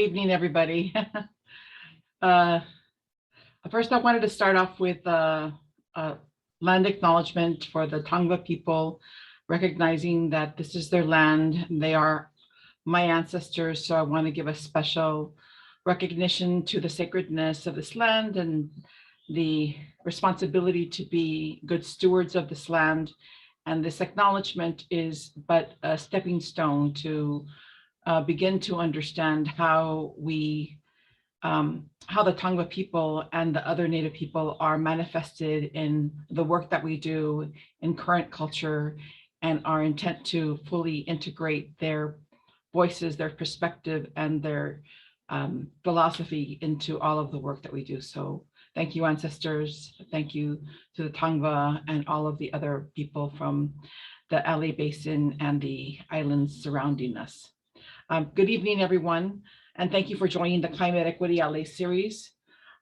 Good evening, everybody. uh, First, I wanted to start off with land acknowledgement for the Tongva people, recognizing that this is their land. They are my ancestors, so I want to give a special recognition to the sacredness of this land and the responsibility to be good stewards of this land. And this acknowledgement is but a stepping stone to begin to understand how the Tongva people and the other Native people are manifested in the work that we do in current culture, and our intent to fully integrate their voices, their perspective, and their philosophy into all of the work that we do. So thank you, ancestors. Thank you to the Tongva and all of the other people from the LA Basin and the islands surrounding us. Good evening, everyone, and thank you for joining the Climate Equity LA series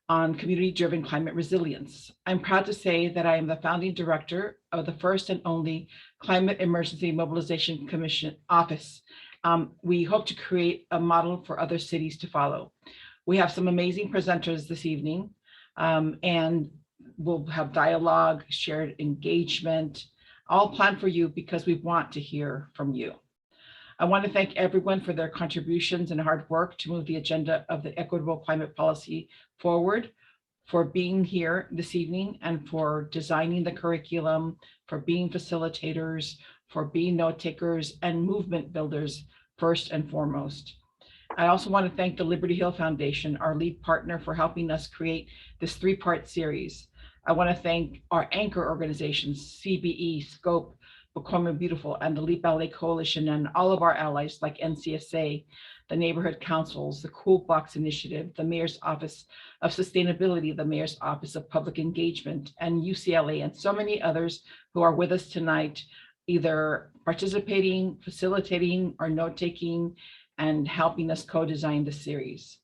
on community-driven climate resilience. I'm proud to say that I am the founding director of the first and only Climate Emergency Mobilization Commission office. We hope to create a model for other cities to follow. We have some amazing presenters this evening, and we'll have dialogue, shared engagement, all planned for you because we want to hear from you. I want to thank everyone for their contributions and hard work to move the agenda of the equitable climate policy forward, for being here this evening and for designing the curriculum, for being facilitators, for being note takers and movement builders first and foremost. I also want to thank the Liberty Hill Foundation, our lead partner, for helping us create this three-part series. I want to thank our anchor organizations, CBE, SCOPE, Bacoima Beautiful, and the Leap LA Coalition, and all of our allies like NCSA, the neighborhood councils, the Cool Box Initiative, the Mayor's Office of Sustainability, the Mayor's Office of Public Engagement, and UCLA, and so many others who are with us tonight, either participating, facilitating, or note-taking, and helping us co-design the series.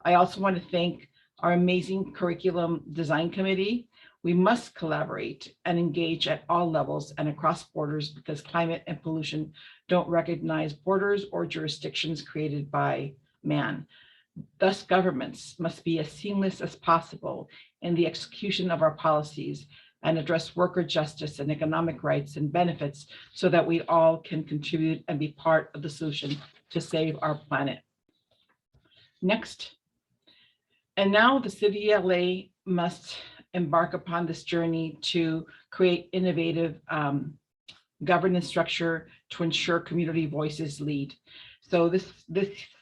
I also want to thank our amazing curriculum design committee. We must collaborate and engage at all levels and across borders, because climate and pollution don't recognize borders or jurisdictions created by man. Thus, governments must be as seamless as possible in the execution of our policies and address worker justice and economic rights and benefits so that we all can contribute and be part of the solution to save our planet. Next. And now the city of LA must embark upon this journey to create innovative governance structure to ensure community voices lead. So this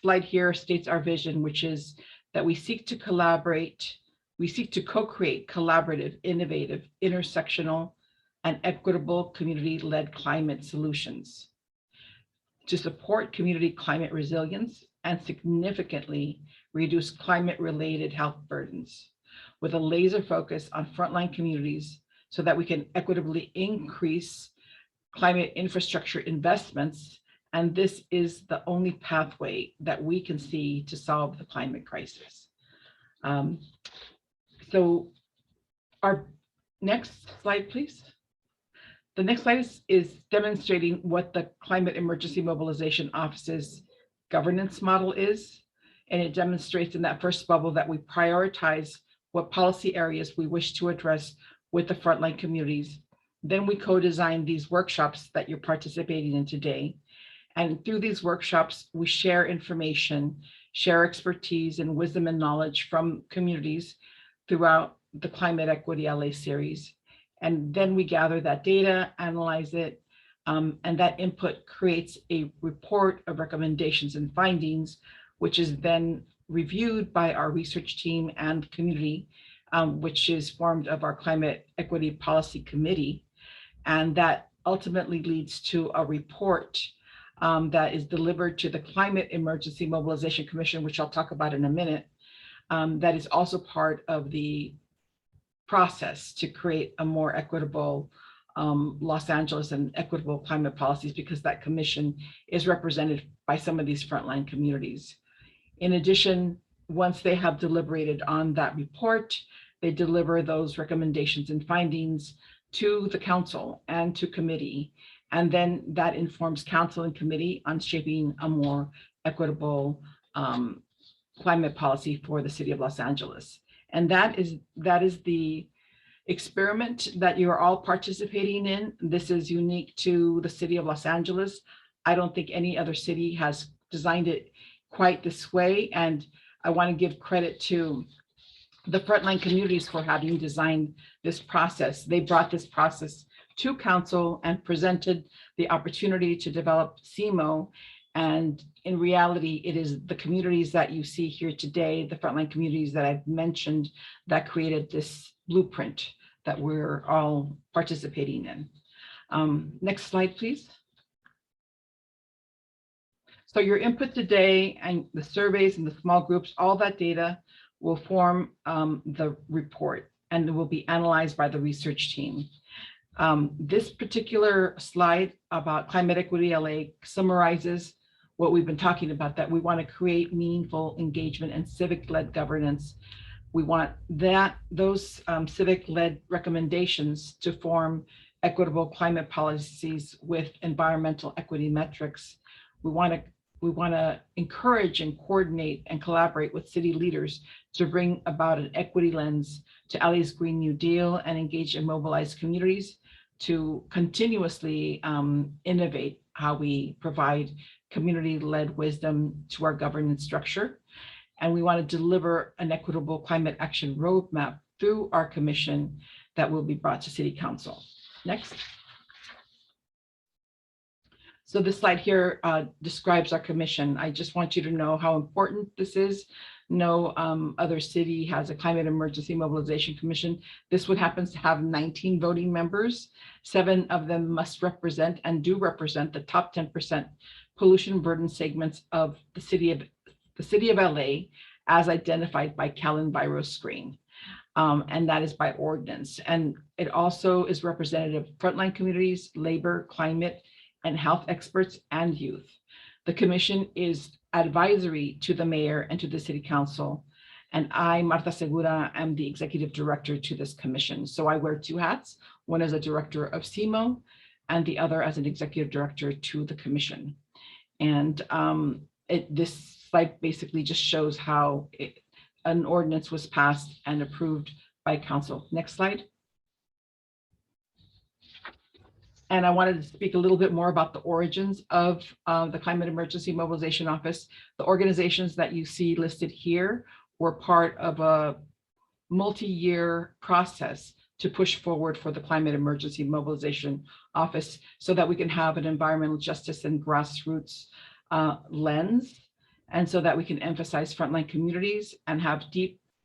slide here states our vision, which is that we seek to collaborate, we seek to co-create collaborative, innovative, intersectional, and equitable community-led climate solutions to support community climate resilience and significantly reduce climate-related health burdens, with a laser focus on frontline communities so that we can equitably increase climate infrastructure investments. And this is the only pathway that we can see to solve the climate crisis. So our next slide, please. The next slide is demonstrating what the Climate Emergency Mobilization Office's governance model is. And it demonstrates in that first bubble that we prioritize what policy areas we wish to address with the frontline communities. Then we co-design these workshops that you're participating in today. And through these workshops, we share information, share expertise and wisdom and knowledge from communities throughout the Climate Equity LA series. And then we gather that data, analyze it, and that input creates a report of recommendations and findings, which is then reviewed by our research team and community, which is formed of our Climate Equity Policy Committee. And that ultimately leads to a report that is delivered to the Climate Emergency Mobilization Commission, which I'll talk about in a minute, that is also part of the process to create a more equitable Los Angeles and equitable climate policies, because that commission is represented by some of these frontline communities. In addition, once they have deliberated on that report, they deliver those recommendations and findings to the council and to committee. And then that informs council and committee on shaping a more equitable climate policy for the city of Los Angeles. And that is the experiment that you're all participating in. This is unique to the city of Los Angeles. I don't think any other city has designed it quite this way. And I want to give credit to the frontline communities for having designed this process. They brought this process to council and presented the opportunity to develop CMO. And in reality, it is the communities that you see here today, the frontline communities that I've mentioned, that created this blueprint that we're all participating in. Next slide, please. So your input today and the surveys and the small groups, all that data will form the report, and it will be analyzed by the research team. This particular slide about Climate Equity LA summarizes what we've been talking about, that we want to create meaningful engagement and civic-led governance. We want those civic-led recommendations to form equitable climate policies with environmental equity metrics. We want to encourage and coordinate and collaborate with city leaders to bring about an equity lens to LA's Green New Deal and engage and mobilize communities to continuously innovate how we provide community-led wisdom to our governance structure. And we want to deliver an equitable climate action roadmap through our commission that will be brought to City Council. Next. So this slide here describes our commission. I just want you to know how important this is. No other city has a climate emergency mobilization commission. This one happens to have 19 voting members. 7 of them must represent and do represent the top 10% pollution burden segments of the city of LA as identified by CalEnviroscreen. And that is by ordinance. And it also is representative of frontline communities, labor, climate, and health experts and youth. The commission is advisory to the mayor and to the city council. And I, Marta Segura, am the executive director to this commission. So I wear 2 hats, one as a director of CMO and the other as an executive director to the commission. And this slide basically just shows how an ordinance was passed and approved by council. Next slide. And I wanted to speak a little bit more about the origins of the Climate Emergency Mobilization Office. The organizations that you see listed here were part of a multi-year process to push forward for the Climate Emergency Mobilization Office so that we can have an environmental justice and grassroots lens, and so that we can emphasize frontline communities and have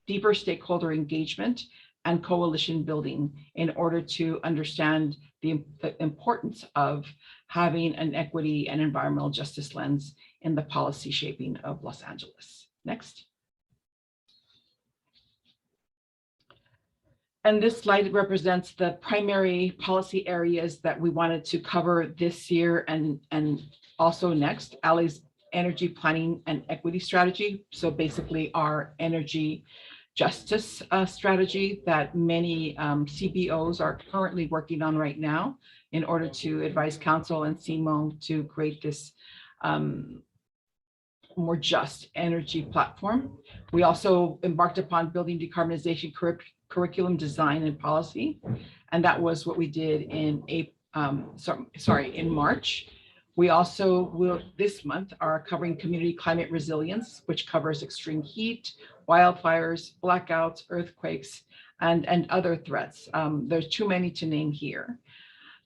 deeper stakeholder engagement and coalition building in order to understand the importance of having an equity and environmental justice lens in the policy shaping of Los Angeles. Next. And this slide represents the primary policy areas that we wanted to cover this year and also next. LA's energy planning and equity strategy. So basically our energy justice strategy that many CBOs are currently working on right now in order to advise council and CMO to create this more just energy platform. We also embarked upon building decarbonization curriculum design and policy, and that was what we did in in March. We also will this month are covering community climate resilience, which covers extreme heat, wildfires, blackouts, earthquakes, and other threats. There's too many to name here.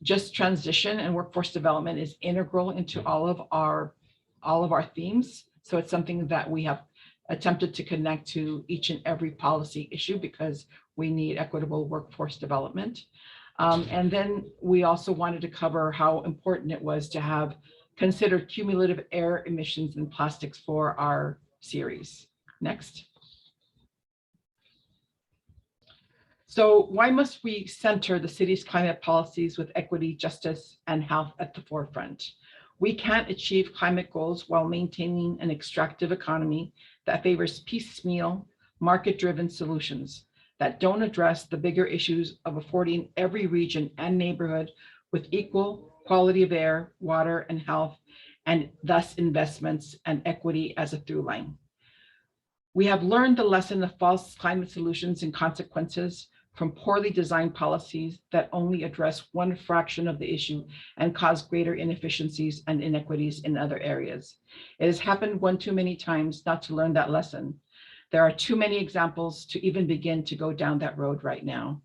Just transition and workforce development is integral into all of our themes. So it's something that we have attempted to connect to each and every policy issue because we need equitable workforce development. And then we also wanted to cover how important it was to have considered cumulative air emissions and plastics for our series. Next. So why must we center the city's climate policies with equity, justice, and health at the forefront? We can't achieve climate goals while maintaining an extractive economy that favors piecemeal, market-driven solutions that don't address the bigger issues of affording every region and neighborhood with equal quality of air, water, and health, and thus investments and equity as a through line. We have learned the lesson of false climate solutions and consequences from poorly designed policies that only address one fraction of the issue and cause greater inefficiencies and inequities in other areas. It has happened one too many times not to learn that lesson. There are too many examples to even begin to go down that road right now.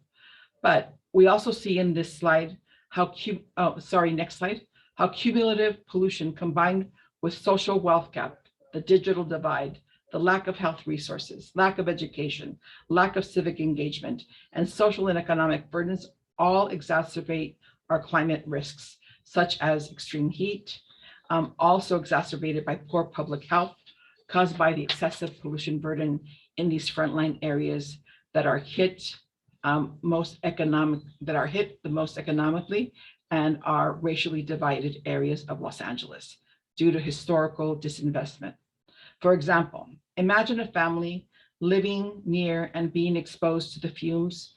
But we also see in this slide how, next slide, how cumulative pollution combined with social wealth gap, the digital divide, the lack of health resources, lack of education, lack of civic engagement, and social and economic burdens all exacerbate our climate risks, such as extreme heat, also exacerbated by poor public health caused by the excessive pollution burden in these frontline areas that are hit the most economically and are racially divided areas of Los Angeles due to historical disinvestment. For example, imagine a family living near and being exposed to the fumes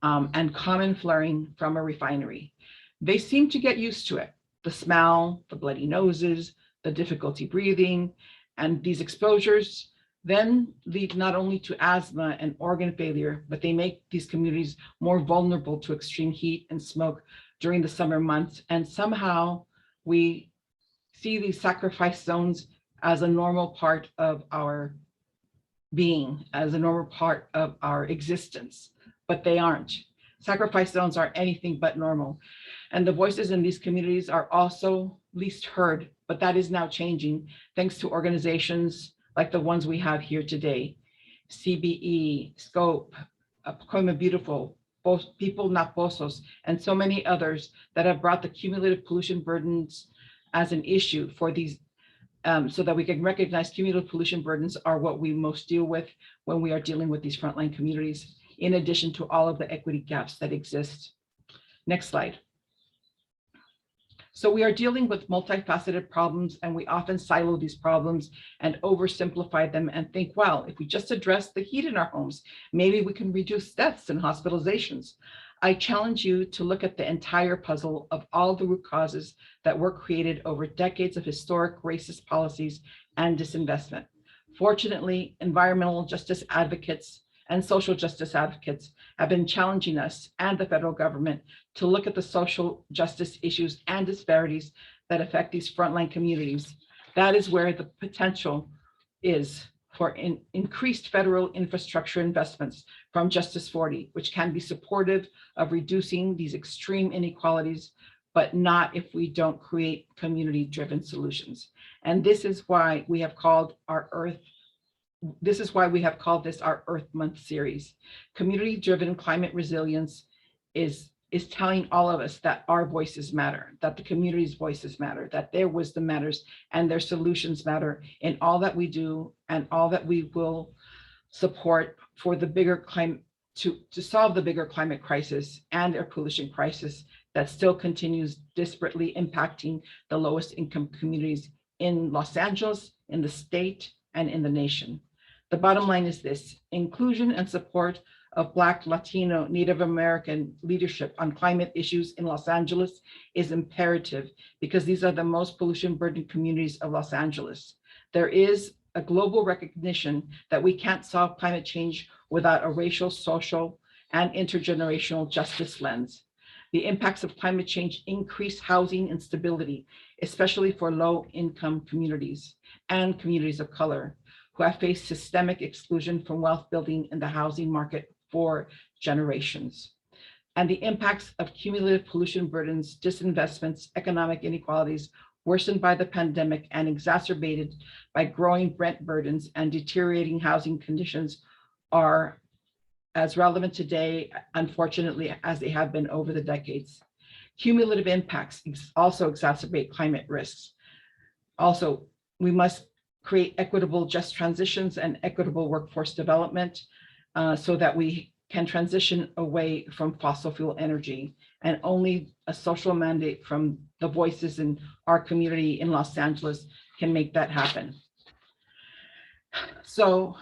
and common flaring from a refinery. They seem to get used to it. The smell, the bloody noses, the difficulty breathing, and these exposures then lead not only to asthma and organ failure, but they make these communities more vulnerable to extreme heat and smoke during the summer months. And somehow we see these sacrifice zones as a normal part of our being, as a normal part of our existence, but they aren't. Sacrifice zones are anything but normal. And the voices in these communities are also least heard, but that is now changing thanks to organizations like the ones we have here today, CBE, SCOPE, Pacoima Beautiful, People Not Pozos, and so many others that have brought the cumulative pollution burdens as an issue for these so that we can recognize cumulative pollution burdens are what we most deal with when we are dealing with these frontline communities, in addition to all of the equity gaps that exist. Next slide. So we are dealing with multifaceted problems, and we often silo these problems and oversimplify them and think, well, if we just address the heat in our homes, maybe we can reduce deaths and hospitalizations. I challenge you to look at the entire puzzle of all the root causes that were created over decades of historic racist policies and disinvestment. Fortunately, environmental justice advocates and social justice advocates have been challenging us and the federal government to look at the social justice issues and disparities that affect these frontline communities. That is where the potential is for increased federal infrastructure investments from Justice 40, which can be supportive of reducing these extreme inequalities, but not if we don't create community-driven solutions. And this is why we have called this our Earth Month series. Community-driven climate resilience is telling all of us that our voices matter, that the community's voices matter, that their wisdom matters, and their solutions matter in all that we do and all that we will support for the bigger climate, to solve the bigger climate crisis and air pollution crisis that still continues disparately impacting the lowest income communities in Los Angeles, in the state, and in the nation. The bottom line is this: inclusion and support of Black, Latino, Native American leadership on climate issues in Los Angeles is imperative because these are the most pollution burdened communities of Los Angeles. There is a global recognition that we can't solve climate change without a racial, social, and intergenerational justice lens. The impacts of climate change increase housing instability, especially for low-income communities and communities of color who have faced systemic exclusion from wealth building in the housing market for generations. And the impacts of cumulative pollution burdens, disinvestments, economic inequalities worsened by the pandemic and exacerbated by growing rent burdens and deteriorating housing conditions are as relevant today, unfortunately, as they have been over the decades. Cumulative impacts also exacerbate climate risks. Also, we must create equitable just transitions and equitable workforce development so that we can transition away from fossil fuel energy, and only a social mandate from the voices in our community in Los Angeles can make that happen. So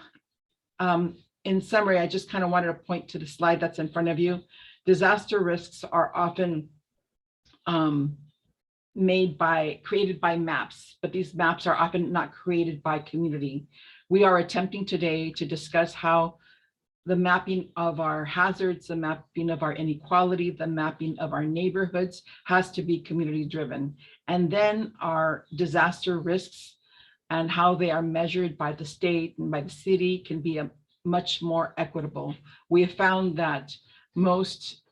in summary, I just kind of wanted to point to the slide that's in front of you. Disaster risks are often created by maps, but these maps are often not created by community. We are attempting today to discuss how the mapping of our hazards, the mapping of our inequality, the mapping of our neighborhoods has to be community driven. And then our disaster risks and how they are measured by the state and by the city can be a much more equitable. We have found that most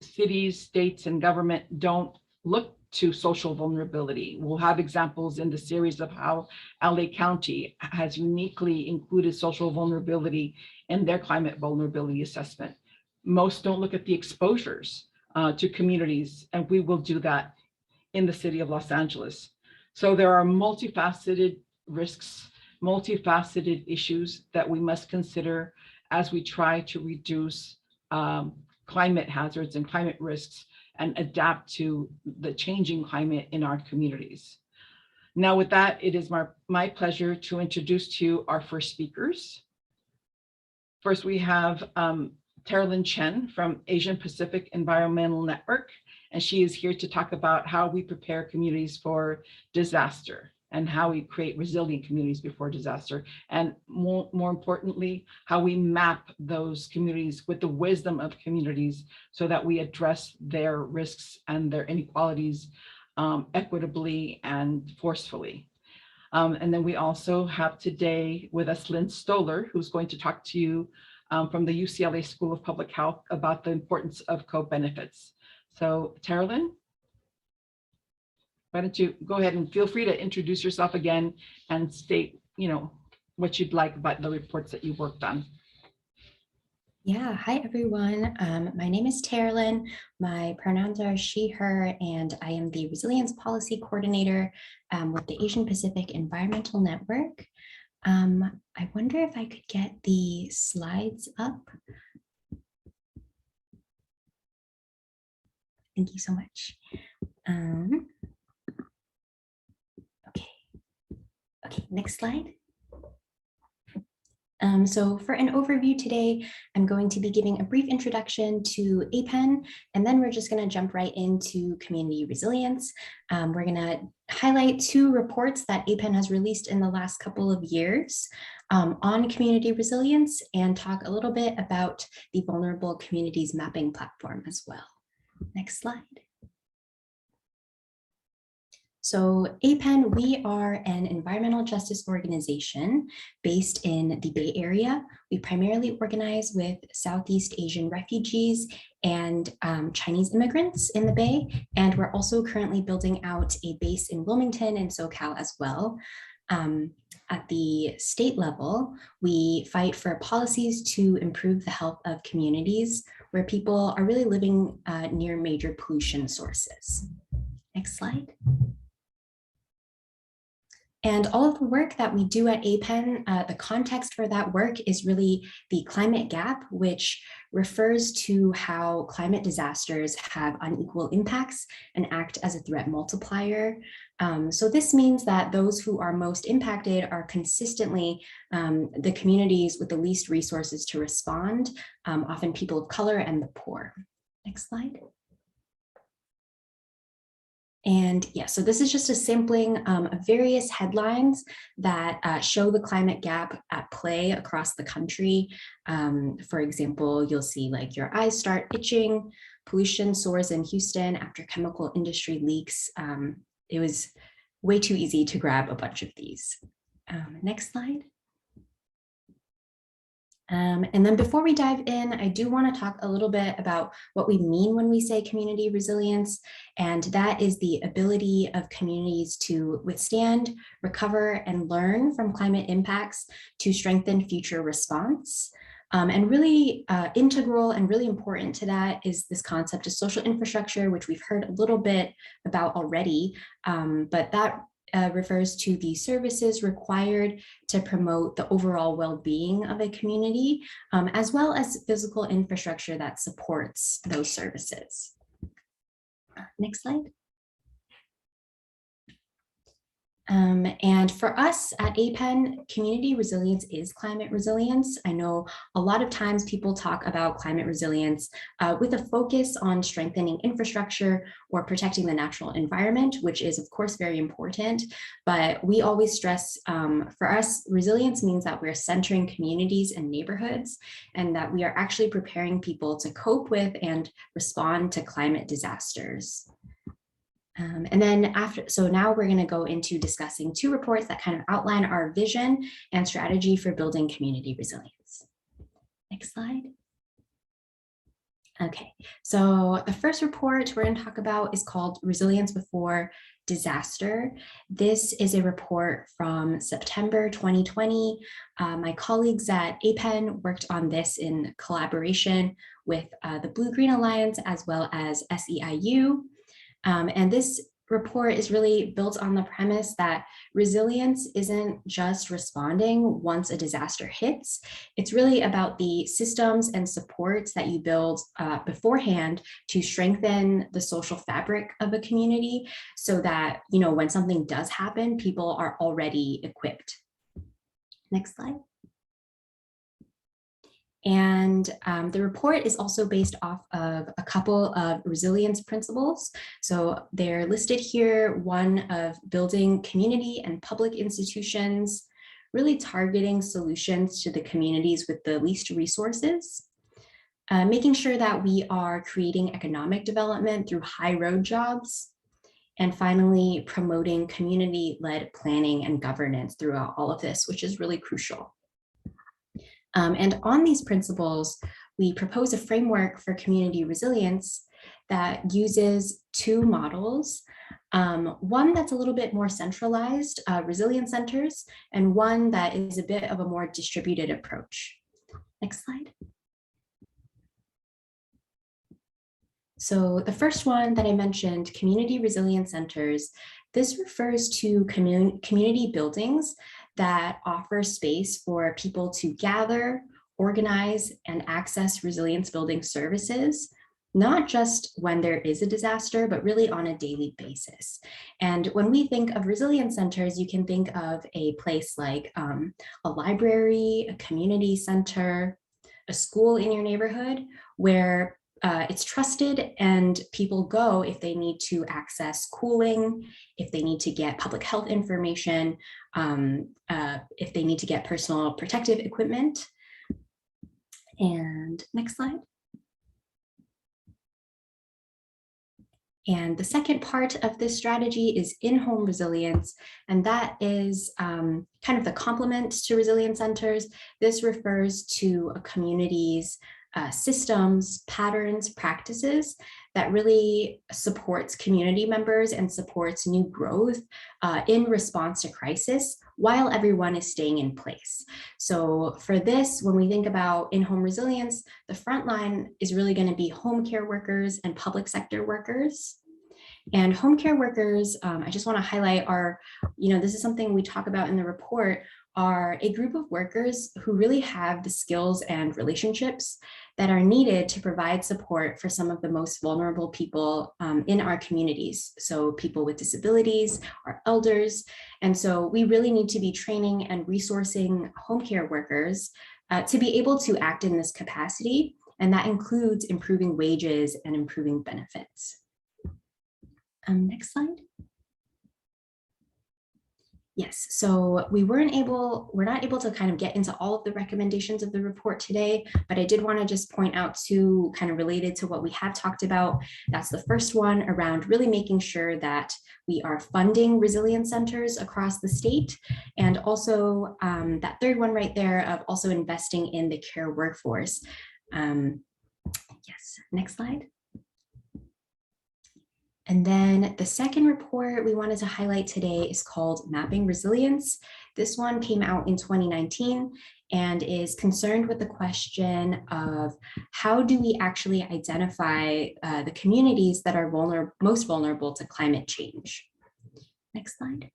cities, states, and government don't look to social vulnerability. We'll have examples in the series of how LA County has uniquely included social vulnerability in their climate vulnerability assessment. Most don't look at the exposures to communities, and we will do that in the city of Los Angeles. So there are multifaceted risks, multifaceted issues that we must consider as we try to reduce climate hazards and climate risks and adapt to the changing climate in our communities. Now with that, it is my pleasure to introduce to you our first speakers. First, we have Teralyn Chen from Asian Pacific Environmental Network, and she is here to talk about how we prepare communities for disaster and how we create resilient communities before disaster. And more importantly, how we map those communities with the wisdom of communities so that we address their risks and their inequalities equitably and forcefully. And then we also have today with us Lynn Stoller, who's going to talk to you from the UCLA School of Public Health about the importance of co-benefits. So Teralyn, why don't you go ahead and feel free to introduce yourself again and state, what you'd like about the reports that you worked on. Yeah, hi everyone. My name is Teralyn. My pronouns are she, her, and I am the Resilience Policy Coordinator with the Asian Pacific Environmental Network. I wonder if I could get the slides up. Thank you so much. Okay, next slide. So for an overview today, I'm going to be giving a brief introduction to APEN, and then we're just going to jump right into community resilience. We're going to highlight 2 reports that APEN has released in the last couple of years on community resilience and talk a little bit about the Vulnerable Communities Mapping Platform as well. Next slide. So APEN, we are an environmental justice organization based in the Bay Area. We primarily organize with Southeast Asian refugees and Chinese immigrants in the Bay. And we're also currently building out a base in Wilmington and SoCal as well. At the state level, we fight for policies to improve the health of communities where people are really living near major pollution sources. Next slide. And all of the work that we do at APEN, the context for that work is really the climate gap, which refers to how climate disasters have unequal impacts and act as a threat multiplier. So this means that those who are most impacted are consistently the communities with the least resources to respond, often people of color and the poor. Next slide. And yeah, so this is just a sampling of various headlines that show the climate gap at play across the country. For example, you'll see like your eyes start itching, pollution soars in Houston after chemical industry leaks. It was way too easy to grab a bunch of these. Next slide. And then before we dive in, I do want to talk a little bit about what we mean when we say community resilience, and that is the ability of communities to withstand, recover, and learn from climate impacts to strengthen future response. And really integral and really important to that is this concept of social infrastructure, which we've heard a little bit about already, but that refers to the services required to promote the overall well-being of a community, as well as physical infrastructure that supports those services. Next slide. And for us at APEN, community resilience is climate resilience. I know a lot of times people talk about climate resilience with a focus on strengthening infrastructure or protecting the natural environment, which is of course very important. But we always stress, for us, resilience means that we're centering communities and neighborhoods, and that we are actually preparing people to cope with and respond to climate disasters. And then so now we're going to go into discussing two reports that kind of outline our vision and strategy for building community resilience. Next slide. Okay, so the first report we're going to talk about is called Resilience Before Disaster. This is a report from September 2020. My colleagues at APEN worked on this in collaboration with the Blue-Green Alliance as well as SEIU. And this report is really built on the premise that resilience isn't just responding once a disaster hits. It's really about the systems and supports that you build beforehand to strengthen the social fabric of a community so that, you know, when something does happen, people are already equipped. Next slide. And the report is also based off of a couple of resilience principles. So they're listed here, one of building community and public institutions, really targeting solutions to the communities with the least resources, making sure that we are creating economic development through high road jobs, and finally promoting community-led planning and governance throughout all of this, which is really crucial. And on these principles, we propose a framework for community resilience that uses two models, one that's a little bit more centralized, resilience centers, and one that is a bit of a more distributed approach. Next slide. So the first one that I mentioned, community resilience centers, this refers to community buildings that offer space for people to gather, organize, and access resilience building services, not just when there is a disaster, but really on a daily basis. And when we think of resilience centers, you can think of a place like a library, a community center, a school in your neighborhood, where it's trusted and people go if they need to access cooling, if they need to get public health information, if they need to get personal protective equipment. And next slide. And the second part of this strategy is in-home resilience, and that is kind of the complement to resilience centers. This refers to a community's systems, patterns, practices that really supports community members and supports new growth in response to crisis while everyone is staying in place. So for this, when we think about in-home resilience, the front line is really going to be home care workers and public sector workers. And home care workers, I just want to highlight are, this is something we talk about in the report, are a group of workers who really have the skills and relationships that are needed to provide support for some of the most vulnerable people in our communities. So people with disabilities, our elders. And so we really need to be training and resourcing home care workers to be able to act in this capacity. And that includes improving wages and improving benefits. Next slide. Yes, so we're not able to kind of get into all of the recommendations of the report today, but I did want to just point out two kind of related to what we have talked about. That's the first one around really making sure that we are funding resilience centers across the state. And also that third one right there of also investing in the care workforce. Yes, next slide. And then the second report we wanted to highlight today is called Mapping Resilience. This one came out in 2019 and is concerned with the question of how do we actually identify the communities that are most vulnerable to climate change. Next slide.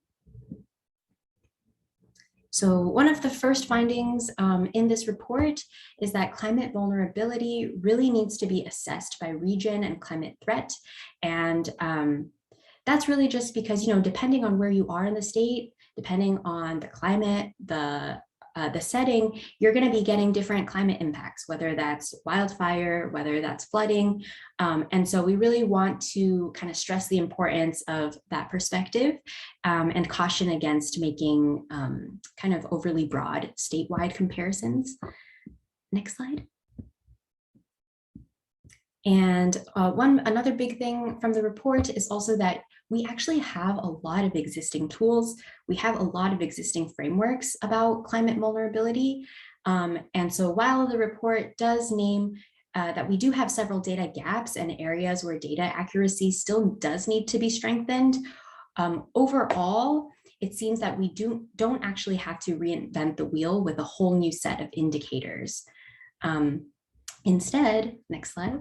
So one of the first findings in this report is that climate vulnerability really needs to be assessed by region and climate threat. And that's really just because, depending on where you are in the state, depending on the climate, the setting, you're going to be getting different climate impacts, whether that's wildfire, whether that's flooding. And so we really want to kind of stress the importance of that perspective and caution against making kind of overly broad statewide comparisons. Next slide. And another big thing from the report is also that we actually have a lot of existing tools. We have a lot of existing frameworks about climate vulnerability. And so while the report does name that we do have several data gaps and areas where data accuracy still does need to be strengthened, overall, it seems that we don't actually have to reinvent the wheel with a whole new set of indicators. Instead, next slide.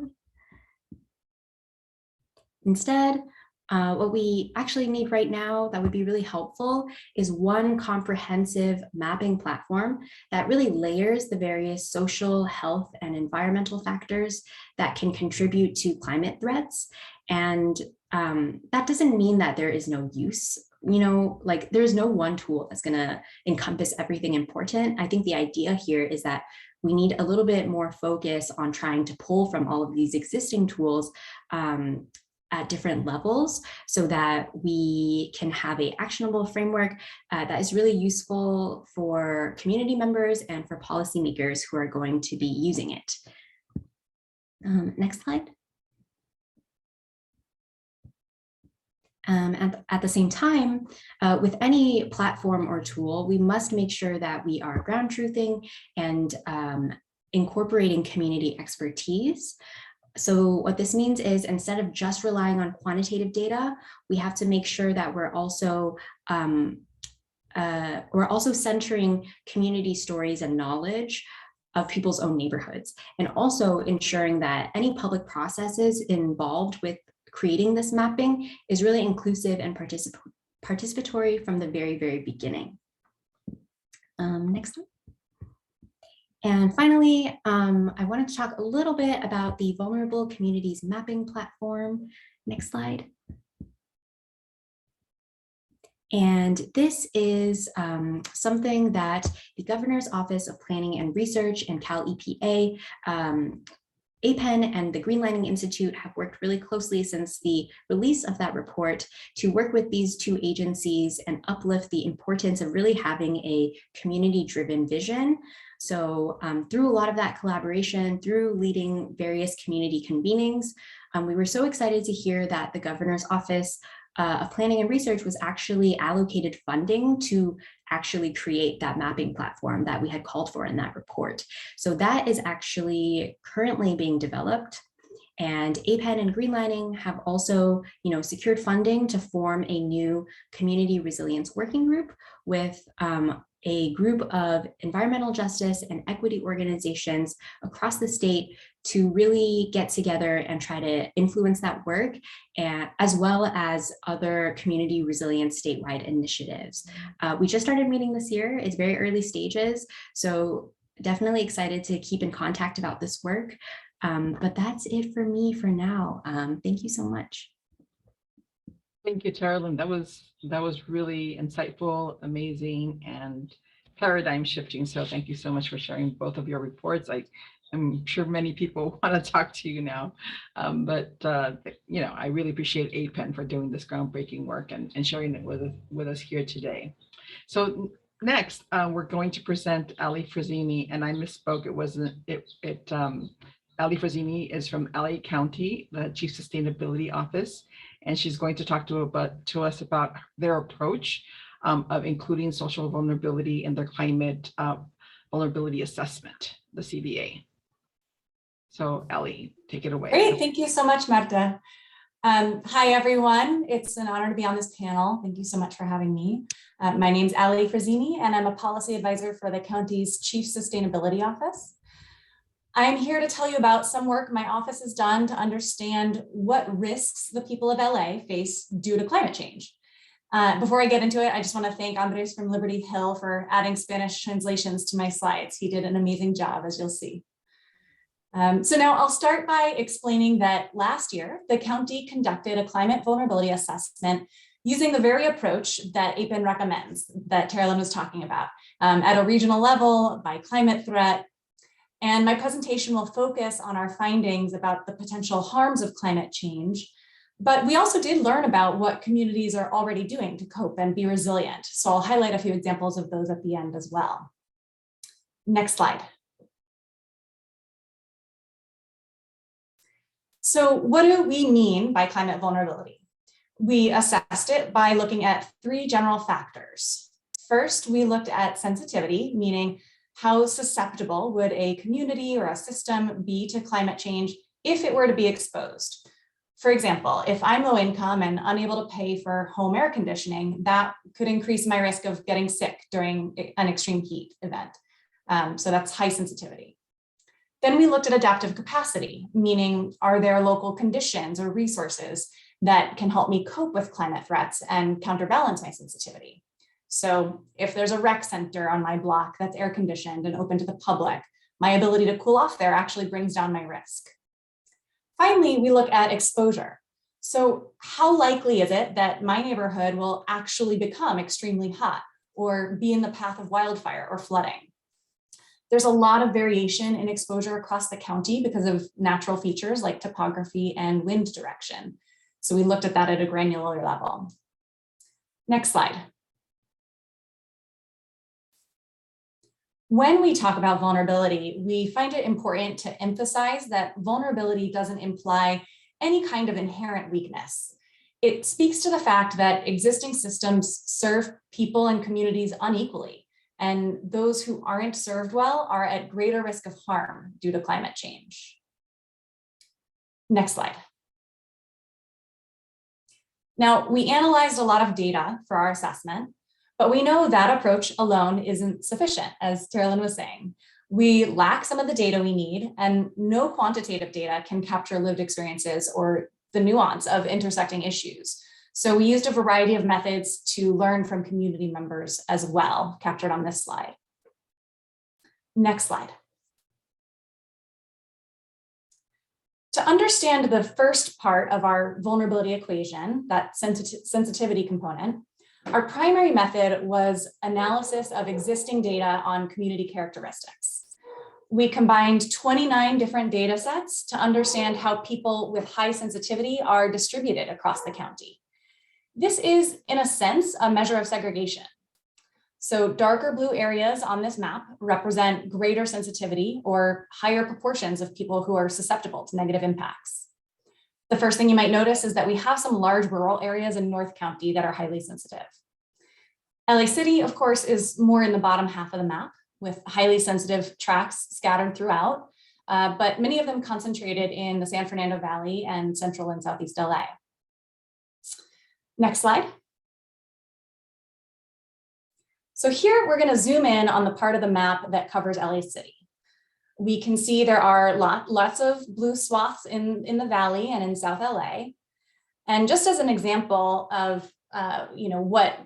Instead, what we actually need right now that would be really helpful is one comprehensive mapping platform that really layers the various social, health, and environmental factors that can contribute to climate threats. And that doesn't mean that there is no use. Like there's no one tool that's going to encompass everything important. I think the idea here is that we need a little bit more focus on trying to pull from all of these existing tools at different levels so that we can have an actionable framework that is really useful for community members and for policymakers who are going to be using it. Next slide. And at the same time, with any platform or tool, we must make sure that we are ground truthing and incorporating community expertise. So what this means is instead of just relying on quantitative data, we have to make sure that we're also centering community stories and knowledge of people's own neighborhoods, and also ensuring that any public processes involved with creating this mapping is really inclusive and participatory from the very, very beginning. Next one. And finally, I wanted to talk a little bit about the Vulnerable Communities Mapping Platform. Next slide. And this is something that the Governor's Office of Planning and Research and Cal EPA, APEN and the Greenlining Institute have worked really closely since the release of that report to work with these two agencies and uplift the importance of really having a community-driven vision. So through a lot of that collaboration, through leading various community convenings, we were so excited to hear that the Governor's Office of Planning and Research was actually allocated funding to actually create that mapping platform that we had called for in that report. So that is actually currently being developed. And APEN and Greenlining have also, secured funding to form a new community resilience working group with a group of environmental justice and equity organizations across the state to really get together and try to influence that work, and as well as other community resilience statewide initiatives. We just started meeting this year. It's very early stages, so definitely excited to keep in contact about this work. But that's it for me for now. Thank you so much. Thank you, Teralyn. That was really insightful, amazing, and paradigm shifting. So thank you so much for sharing both of your reports. I'm sure many people want to talk to you now, but I really appreciate APEN for doing this groundbreaking work and sharing it with us here today. So next, we're going to present Ali Frazzini, and I misspoke. It wasn't it. Ali Frazzini is from LA County, the Chief Sustainability Office, and she's going to talk to us about their approach of including social vulnerability in their climate vulnerability assessment, the CVA. So Ali, take it away. Great, thank you so much, Marta. Hi, everyone. It's an honor to be on this panel. Thank you so much for having me. My name's Ali Frazzini, and I'm a policy advisor for the county's Chief Sustainability Office. I'm here to tell you about some work my office has done to understand what risks the people of LA face due to climate change. Before I get into it, I just want to thank Andres from Liberty Hill for adding Spanish translations to my slides. He did an amazing job, as you'll see. So now I'll start by explaining that last year, the county conducted a climate vulnerability assessment using the very approach that APIN recommends that Teralyn was talking about, at a regional level, by climate threat. And my presentation will focus on our findings about the potential harms of climate change. But we also did learn about what communities are already doing to cope and be resilient. So I'll highlight a few examples of those at the end as well. Next slide. So what do we mean by climate vulnerability? We assessed it by looking at 3 general factors. First, we looked at sensitivity, meaning how susceptible would a community or a system be to climate change if it were to be exposed? For example, if I'm low income and unable to pay for home air conditioning, that could increase my risk of getting sick during an extreme heat event. So that's high sensitivity. Then we looked at adaptive capacity, meaning are there local conditions or resources that can help me cope with climate threats and counterbalance my sensitivity? So if there's a rec center on my block that's air conditioned and open to the public, my ability to cool off there actually brings down my risk. Finally, we look at exposure. So how likely is it that my neighborhood will actually become extremely hot or be in the path of wildfire or flooding? There's a lot of variation in exposure across the county because of natural features like topography and wind direction. So we looked at that at a granular level. Next slide. When we talk about vulnerability, we find it important to emphasize that vulnerability doesn't imply any kind of inherent weakness. It speaks to the fact that existing systems serve people and communities unequally, and those who aren't served well are at greater risk of harm due to climate change. Next slide. Now, we analyzed a lot of data for our assessment, but we know that approach alone isn't sufficient, as Teralyn was saying. We lack some of the data we need, and no quantitative data can capture lived experiences or the nuance of intersecting issues. So we used a variety of methods to learn from community members as well, captured on this slide. Next slide. To understand the first part of our vulnerability equation, that sensitivity component, our primary method was analysis of existing data on community characteristics. We combined 29 different data sets to understand how people with high sensitivity are distributed across the county. This is, in a sense, a measure of segregation. So darker blue areas on this map represent greater sensitivity or higher proportions of people who are susceptible to negative impacts. The first thing you might notice is that we have some large rural areas in North County that are highly sensitive. LA City, of course, is more in the bottom half of the map with highly sensitive tracts scattered throughout, but many of them concentrated in the San Fernando Valley and central and southeast LA. Next slide. So here we're going to zoom in on the part of the map that covers LA City. We can see there are lots of blue swaths in the valley and in South LA. And just as an example of what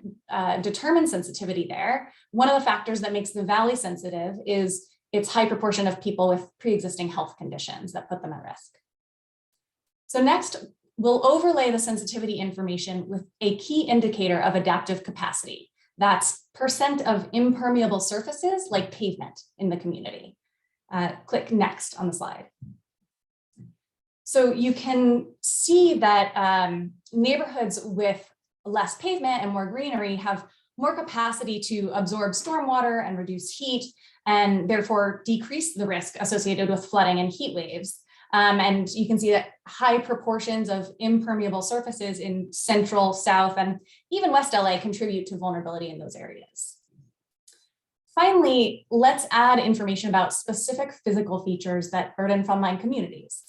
determines sensitivity there, one of the factors that makes the valley sensitive is its high proportion of people with pre-existing health conditions that put them at risk. So next, we'll overlay the sensitivity information with a key indicator of adaptive capacity. That's percent of impermeable surfaces like pavement in the community. Click next on the slide. So you can see that neighborhoods with less pavement and more greenery have more capacity to absorb stormwater and reduce heat, and therefore decrease the risk associated with flooding and heat waves. And you can see that high proportions of impermeable surfaces in central, south, and even West LA contribute to vulnerability in those areas. Finally, let's add information about specific physical features that burden frontline communities: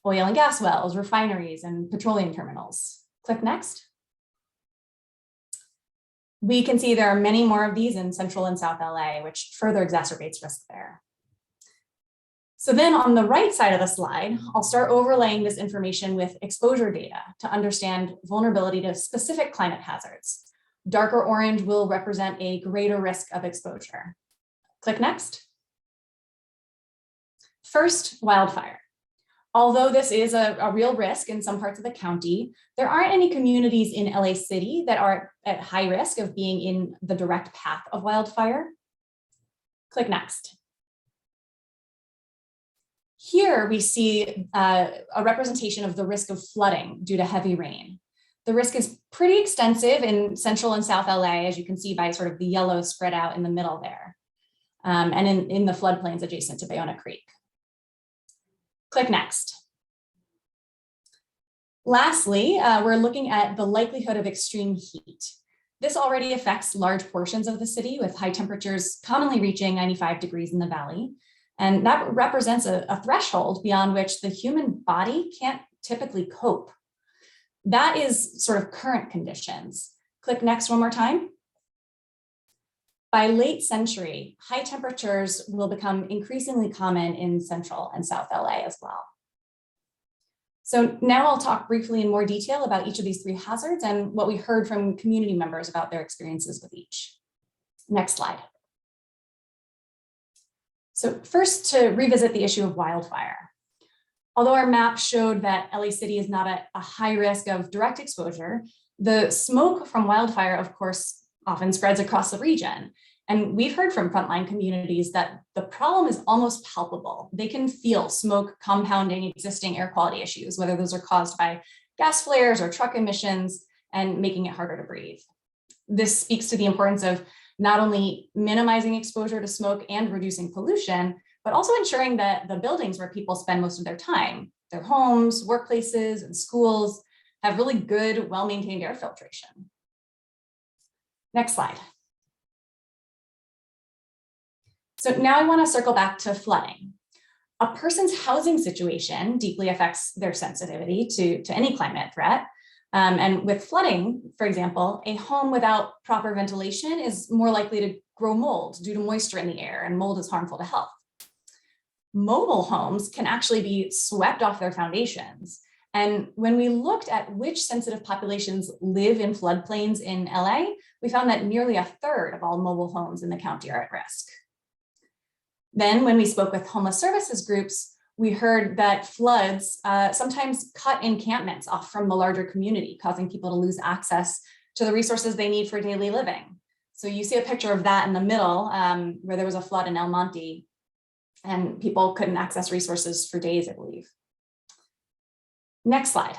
oil and gas wells, refineries, and petroleum terminals. Click next. We can see there are many more of these in central and South LA, which further exacerbates risk there. So then on the right side of the slide, I'll start overlaying this information with exposure data to understand vulnerability to specific climate hazards. Darker orange will represent a greater risk of exposure. Click next. First, wildfire. Although this is a real risk in some parts of the county, there aren't any communities in LA City that are at high risk of being in the direct path of wildfire. Click next. Here we see a representation of the risk of flooding due to heavy rain. The risk is pretty extensive in central and south LA, as you can see by sort of the yellow spread out in the middle there, and in the floodplains adjacent to Bayona Creek. Click next. Lastly, we're looking at the likelihood of extreme heat. This already affects large portions of the city, with high temperatures commonly reaching 95 degrees in the valley. And that represents a threshold beyond which the human body can't typically cope. That is sort of current conditions. Click next one more time. By late century, high temperatures will become increasingly common in central and south LA as well. So now I'll talk briefly in more detail about each of these three hazards and what we heard from community members about their experiences with each. Next slide. So first, to revisit the issue of wildfire. Although our map showed that LA City is not at a high risk of direct exposure, the smoke from wildfire, of course, often spreads across the region. And we've heard from frontline communities that the problem is almost palpable. They can feel smoke compounding existing air quality issues, whether those are caused by gas flares or truck emissions, and making it harder to breathe. This speaks to the importance of not only minimizing exposure to smoke and reducing pollution, but also ensuring that the buildings where people spend most of their time, their homes, workplaces, and schools, have really good, well-maintained air filtration. Next slide. So now I want to circle back to flooding. A person's housing situation deeply affects their sensitivity to any climate threat. And with flooding, for example, a home without proper ventilation is more likely to grow mold due to moisture in the air, and mold is harmful to health. Mobile homes can actually be swept off their foundations. And when we looked at which sensitive populations live in floodplains in LA, we found that nearly a third of all mobile homes in the county are at risk. Then when we spoke with homeless services groups, we heard that floods sometimes cut encampments off from the larger community, causing people to lose access to the resources they need for daily living. So you see a picture of that in the middle, where there was a flood in El Monte, and people couldn't access resources for days, I believe. Next slide.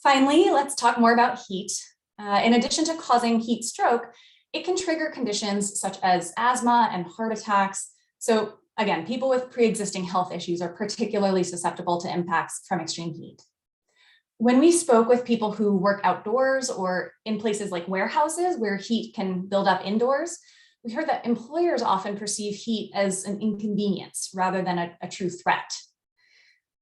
Finally, let's talk more about heat. In addition to causing heat stroke, it can trigger conditions such as asthma and heart attacks. So again, people with pre-existing health issues are particularly susceptible to impacts from extreme heat. When we spoke with people who work outdoors or in places like warehouses where heat can build up indoors, we heard that employers often perceive heat as an inconvenience rather than a true threat.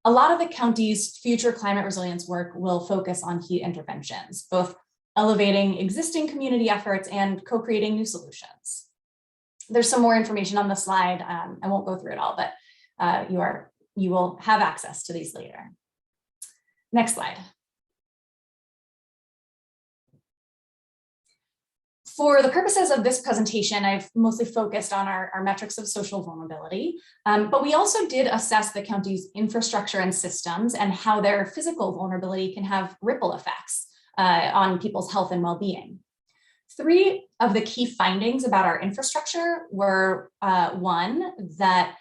A lot of the county's future climate resilience work will focus on heat interventions, both elevating existing community efforts and co-creating new solutions. There's some more information on the slide. I won't go through it all, but you will have access to these later. Next slide. For the purposes of this presentation, I've mostly focused on our metrics of social vulnerability, but we also did assess the county's infrastructure and systems and how their physical vulnerability can have ripple effects on people's health and well-being. Three of the key findings about our infrastructure were one, that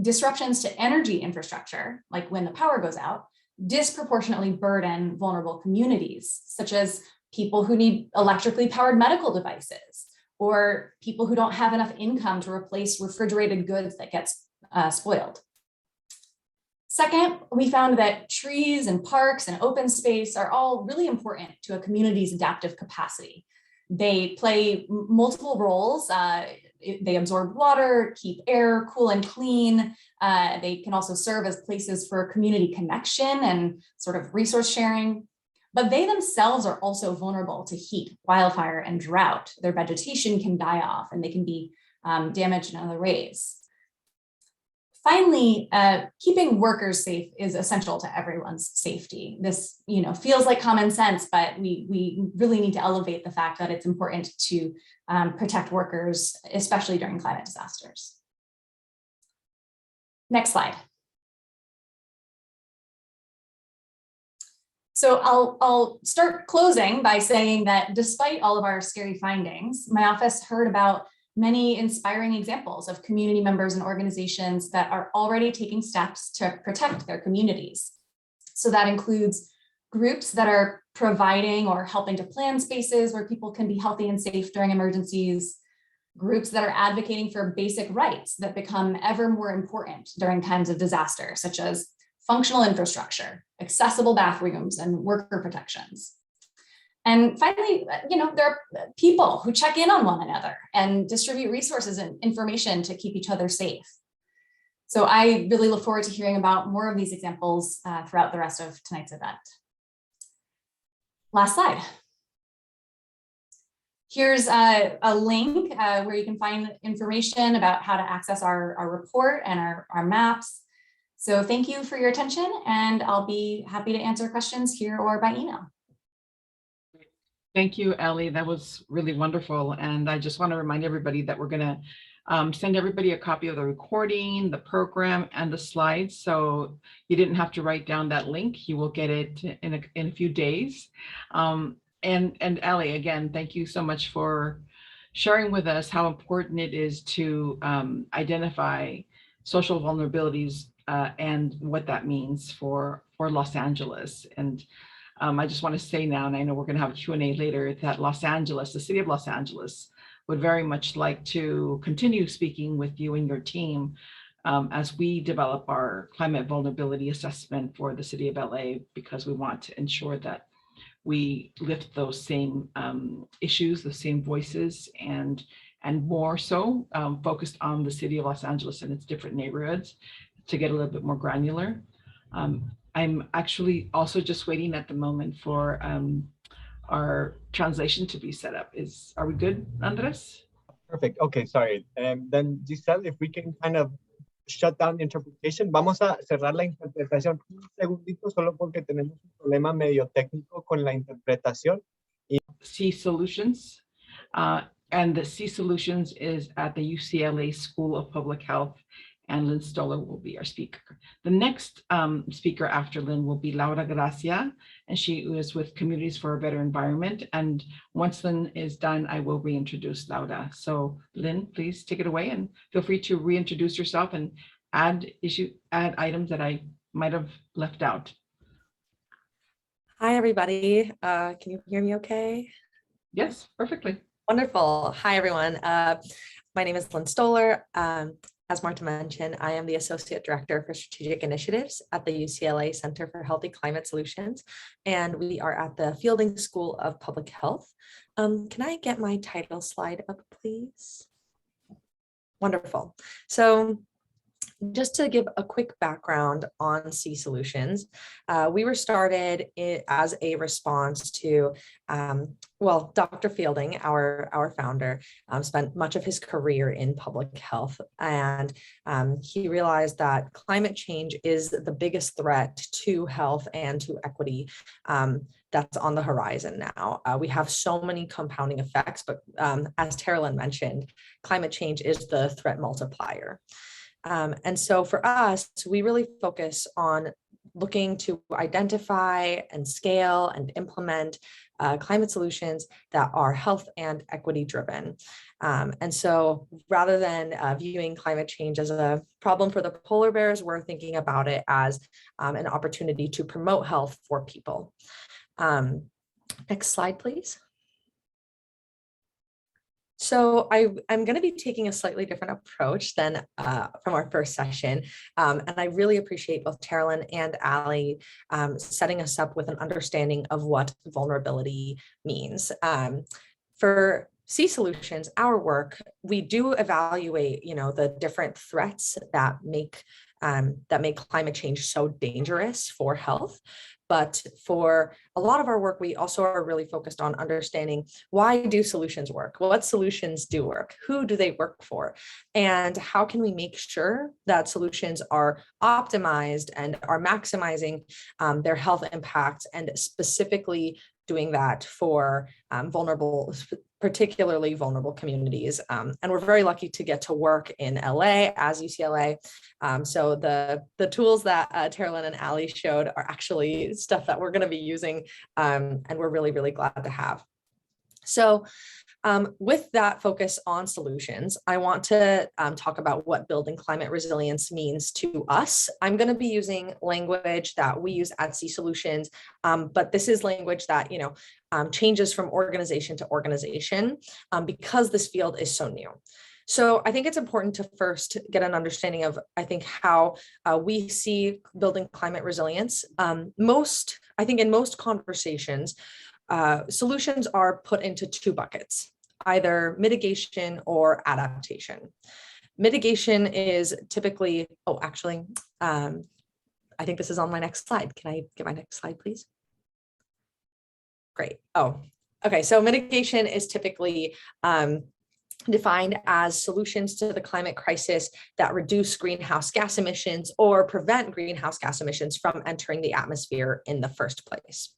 disruptions to energy infrastructure, like when the power goes out, disproportionately burden vulnerable communities, such as people who need electrically powered medical devices, or people who don't have enough income to replace refrigerated goods that gets spoiled. Second, we found that trees and parks and open space are all really important to a community's adaptive capacity. They play multiple roles. They absorb water, keep air cool and clean. They can also serve as places for community connection and sort of resource sharing. But they themselves are also vulnerable to heat, wildfire, and drought. Their vegetation can die off and they can be damaged in other ways. Finally, keeping workers safe is essential to everyone's safety. This, feels like common sense, but we really need to elevate the fact that it's important to protect workers, especially during climate disasters. Next slide. So I'll start closing by saying that despite all of our scary findings, my office heard about many inspiring examples of community members and organizations that are already taking steps to protect their communities. So that includes groups that are providing or helping to plan spaces where people can be healthy and safe during emergencies, groups that are advocating for basic rights that become ever more important during times of disaster, such as functional infrastructure, accessible bathrooms, and worker protections. And finally, there are people who check in on one another and distribute resources and information to keep each other safe. So I really look forward to hearing about more of these examples throughout the rest of tonight's event. Last slide. Here's a link where you can find information about how to access our report and our maps. So thank you for your attention, and I'll be happy to answer questions here or by email. Thank you, Ellie. That was really wonderful. And I just want to remind everybody that we're going to send everybody a copy of the recording, the program, and the slides. So you didn't have to write down that link. You will get it in a few days. And Ellie, again, thank you so much for sharing with us how important it is to identify social vulnerabilities and what that means for Los Angeles. And I just want to say now, and I know we're going to have a Q&A later, that Los Angeles, the city of Los Angeles, would very much like to continue speaking with you and your team as we develop our climate vulnerability assessment for the city of LA, because we want to ensure that we lift those same issues, the same voices, and more so focused on the city of Los Angeles and its different neighborhoods to get a little bit more granular. I'm actually also just waiting at the moment for our translation to be set up. Are we good, Andres? Perfect. Okay, sorry. Then Giselle, if we can kind of shut down the interpretation. Vamos a cerrar la interpretación un segundito solo porque tenemos un problema medio técnico con la interpretación. C Solutions. And the C Solutions is at the UCLA School of Public Health, and Lynn Stoller will be our speaker. The next speaker after Lynn will be Laura Gracia, and she is with Communities for a Better Environment. And once Lynn is done, I will reintroduce Laura. So Lynn, please take it away, and feel free to reintroduce yourself and add items that I might have left out. Hi, everybody. Can you hear me okay? Yes, perfectly. Wonderful. Hi, everyone. My name is Lynn Stoller. As Marta mentioned, I am the Associate Director for Strategic Initiatives at the UCLA Center for Healthy Climate Solutions, and we are at the Fielding School of Public Health. Can I get my title slide up, please? Wonderful. So just to give a quick background on C Solutions, we were started as a response to, well, Dr. Fielding, our founder, spent much of his career in public health, and he realized that climate change is the biggest threat to health and to equity that's on the horizon now. We have so many compounding effects, but as Teralyn mentioned, climate change is the threat multiplier. And so for us, we really focus on looking to identify and scale and implement climate solutions that are health and equity driven. And so rather than viewing climate change as a problem for the polar bears, we're thinking about it as an opportunity to promote health for people. Next slide, please. So I'm going to be taking a slightly different approach than from our first session. And I really appreciate both Teralyn and Ali setting us up with an understanding of what vulnerability means. For C Solutions, our work, we do evaluate, the different threats that make that make climate change so dangerous for health. But for a lot of our work, we also are really focused on understanding, why do solutions work? What solutions do work? Who do they work for? And how can we make sure that solutions are optimized and are maximizing their health impact, and specifically doing that for particularly vulnerable communities. And we're very lucky to get to work in LA as UCLA. So the tools that Teralyn and Ali showed are actually stuff that we're going to be using, and we're really, really glad to have. So with that focus on solutions, I want to talk about what building climate resilience means to us. I'm going to be using language that we use at C Solutions, but this is language that, changes from organization to organization because this field is so new. So I think it's important to first get an understanding of, I think, how we see building climate resilience. I think in most conversations, solutions are put into two buckets, either mitigation or adaptation. Mitigation is typically, I think this is on my next slide. Can I get my next slide, please? Great. Oh, okay. So mitigation is typically defined as solutions to the climate crisis that reduce greenhouse gas emissions or prevent greenhouse gas emissions from entering the atmosphere in the first place.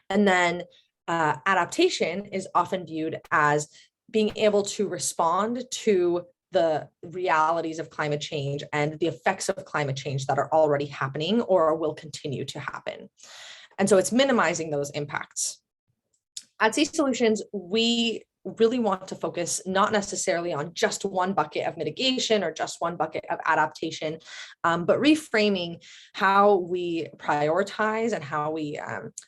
And then adaptation is often viewed as being able to respond to the realities of climate change and the effects of climate change that are already happening or will continue to happen. And so it's minimizing those impacts. At C Solutions, we really want to focus not necessarily on just one bucket of mitigation or just one bucket of adaptation, but reframing how we prioritize and how we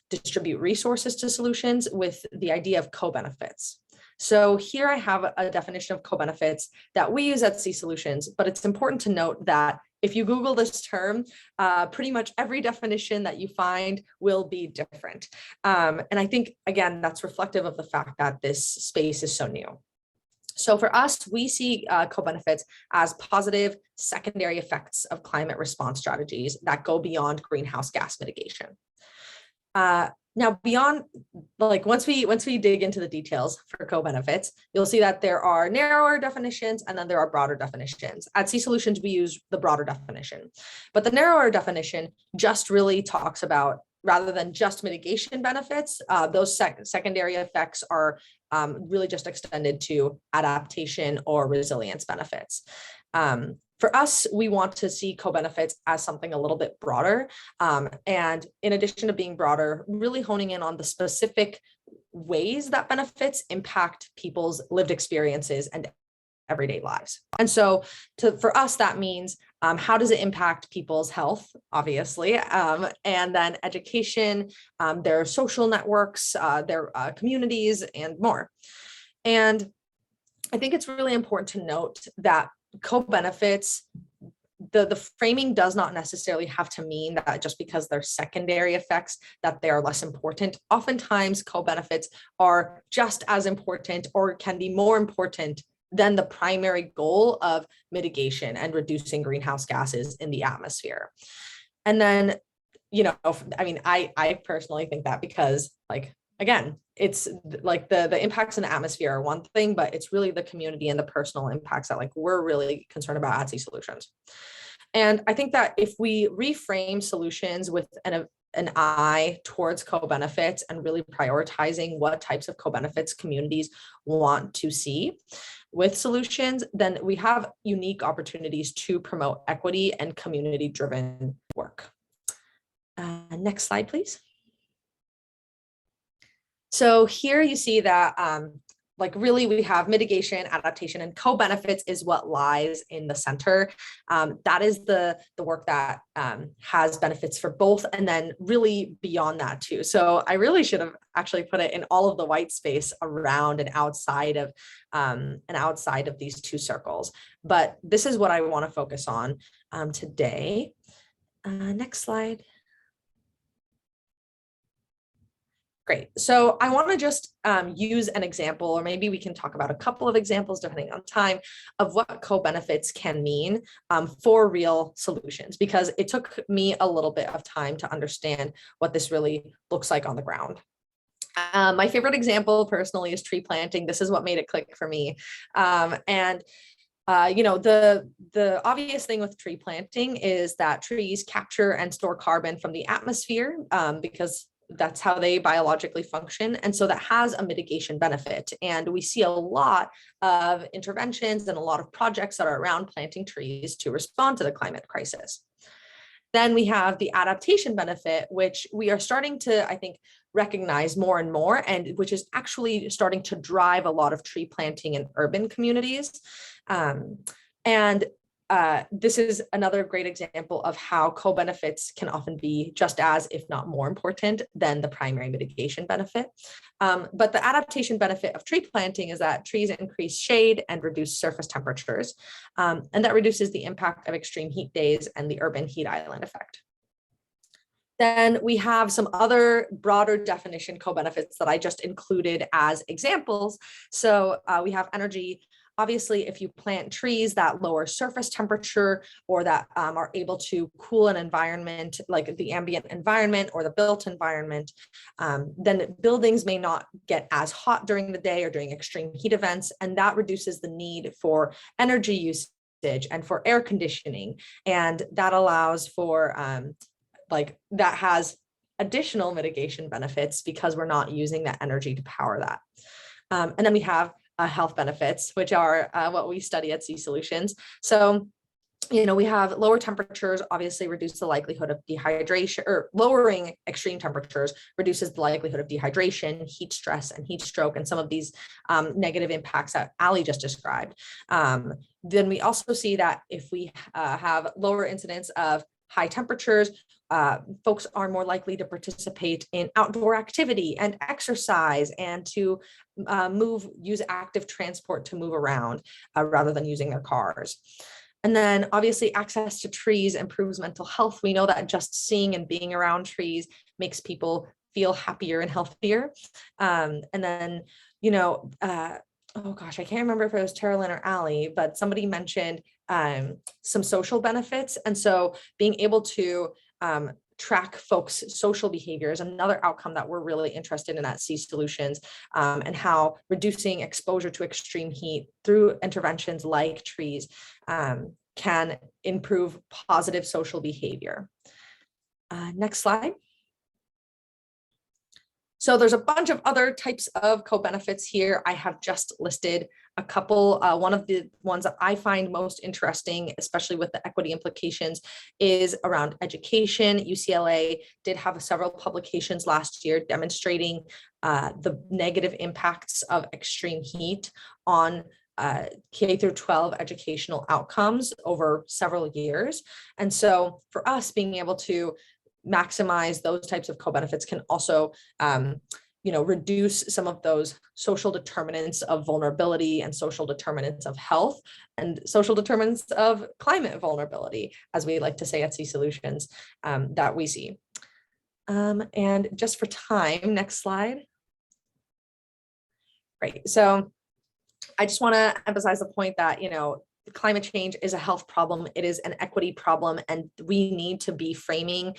distribute resources to solutions with the idea of co-benefits. So here I have a definition of co-benefits that we use at C Solutions, but it's important to note that if you Google this term, pretty much every definition that you find will be different. And I think, again, that's reflective of the fact that this space is so new. So for us, we see co-benefits as positive secondary effects of climate response strategies that go beyond greenhouse gas mitigation. Now, beyond, once we dig into the details for co-benefits, you'll see that there are narrower definitions and then there are broader definitions. At C Solutions, we use the broader definition, but the narrower definition just really talks about, rather than just mitigation benefits, those secondary effects are really just extended to adaptation or resilience benefits. For us, we want to see co-benefits as something a little bit broader. And in addition to being broader, really honing in on the specific ways that benefits impact people's lived experiences and everyday lives. And so for us, that means how does it impact people's health, obviously, and then education, their social networks, their communities, and more. And I think it's really important to note that co-benefits, the framing does not necessarily have to mean that just because they're secondary effects that they are less important. Oftentimes co-benefits are just as important or can be more important than the primary goal of mitigation and reducing greenhouse gases in the atmosphere. And then, I personally think that because, again, it's like the impacts in the atmosphere are one thing, but it's really the community and the personal impacts that we're really concerned about at C Solutions. And I think that if we reframe solutions with an eye towards co-benefits and really prioritizing what types of co-benefits communities want to see with solutions, then we have unique opportunities to promote equity and community-driven work. Next slide, please. So here you see that really we have mitigation, adaptation, and co-benefits is what lies in the center. That is the work that has benefits for both, and then really beyond that too. So I really should have actually put it in all of the white space around and outside of these two circles. But this is what I want to focus on today. Next slide. Great. So I want to just use an example, or maybe we can talk about a couple of examples depending on time, of what co-benefits can mean for real solutions, because it took me a little bit of time to understand what this really looks like on the ground. My favorite example personally is tree planting. This is what made it click for me. You know, the obvious thing with tree planting is that trees capture and store carbon from the atmosphere because that's how they biologically function. And so that has a mitigation benefit. And we see a lot of interventions and a lot of projects that are around planting trees to respond to the climate crisis. Then we have the adaptation benefit, which we are starting to, I think, recognize more and more, and which is actually starting to drive a lot of tree planting in urban communities. This is another great example of how co-benefits can often be just as, if not more important than the primary mitigation benefit. But the adaptation benefit of tree planting is that trees increase shade and reduce surface temperatures, and that reduces the impact of extreme heat days and the urban heat island effect. Then we have some other broader definition co-benefits that I just included as examples. So we have energy. Obviously, if you plant trees that lower surface temperature or that are able to cool an environment, like the ambient environment or the built environment, then buildings may not get as hot during the day or during extreme heat events, and that reduces the need for energy usage and for air conditioning. And that allows for, that has additional mitigation benefits because we're not using that energy to power that. And then we have health benefits, which are what we study at Sea Solutions. So, you know, we have lower temperatures obviously reduce the likelihood of dehydration, or lowering extreme temperatures reduces the likelihood of dehydration, heat stress, and heat stroke, and some of these negative impacts that Ali just described. Then we also see that if we have lower incidence of high temperatures, folks are more likely to participate in outdoor activity and exercise and to use active transport to move around rather than using their cars. And then obviously access to trees improves mental health. We know that just seeing and being around trees makes people feel happier and healthier. And then, you know, oh gosh, I can't remember if it was Teralyn or Ali, but somebody mentioned some social benefits. And so being able to track folks' social behavior is another outcome that we're really interested in at Sea Solutions, and how reducing exposure to extreme heat through interventions like trees can improve positive social behavior. Next slide. So there's a bunch of other types of co-benefits here. I have just listed a couple. One of the ones that I find most interesting, especially with the equity implications, is around education. UCLA did have several publications last year demonstrating the negative impacts of extreme heat on K through 12 educational outcomes over several years. And so for us, being able to maximize those types of co-benefits can also reduce some of those social determinants of vulnerability and social determinants of health and social determinants of climate vulnerability, as we like to say at Sea Solutions, that we see. And just for time, next slide. Great. So I just want to emphasize the point that, climate change is a health problem. It is an equity problem, and we need to be framing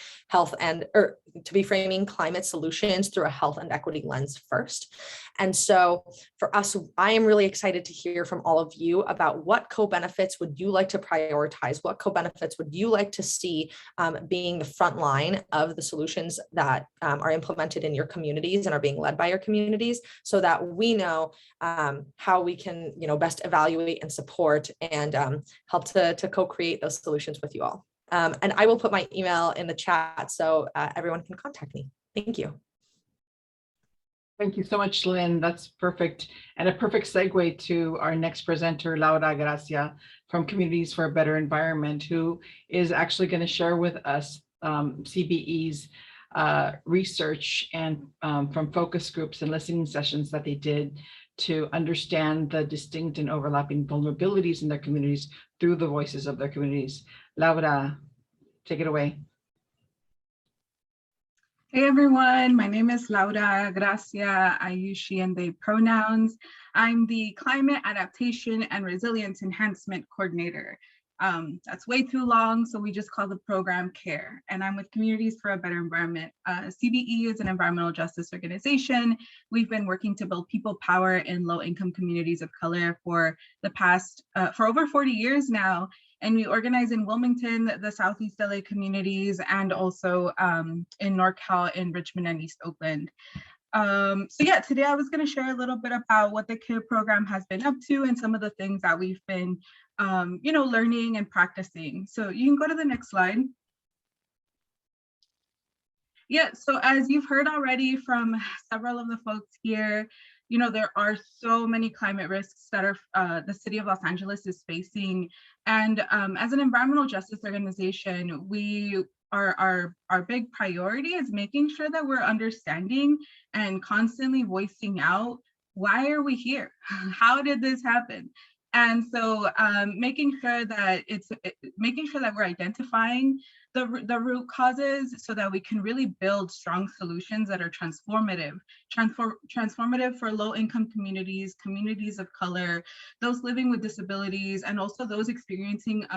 climate solutions through a health and equity lens first. And so for us, I am really excited to hear from all of you about what co-benefits would you like to prioritize? What co-benefits would you like to see being the front line of the solutions that are implemented in your communities and are being led by your communities, so that we know how we can, best evaluate and support and help to co-create those solutions with you all. And I will put my email in the chat so everyone can contact me. Thank you. Thank you so much, Lynn. That's perfect. And a perfect segue to our next presenter, Laura Gracia from Communities for a Better Environment, who is actually going to share with us CBE's research and from focus groups and listening sessions that they did to understand the distinct and overlapping vulnerabilities in their communities through the voices of their communities. Laura, take it away. Hey everyone, my name is Laura Gracia. I use she and they pronouns. I'm the Climate Adaptation and Resilience Enhancement Coordinator. That's way too long, so we just call the program CARE. And I'm with Communities for a Better Environment. CBE is an environmental justice organization. We've been working to build people power in low-income communities of color for over 40 years now. And we organize in Wilmington, the Southeast LA communities, and also in NorCal, in Richmond and East Oakland. So yeah, today I was going to share a little bit about what the CARE program has been up to and some of the things that we've been, learning and practicing. So you can go to the next slide. Yeah, so as you've heard already from several of the folks here, there are so many climate risks that are the city of Los Angeles is facing. And as an environmental justice organization, our big priority is making sure that we're understanding and constantly voicing out, why are we here? How did this happen? And so making sure that we're identifying the root causes so that we can really build strong solutions that are transformative for low-income communities, communities of color, those living with disabilities, and also those experiencing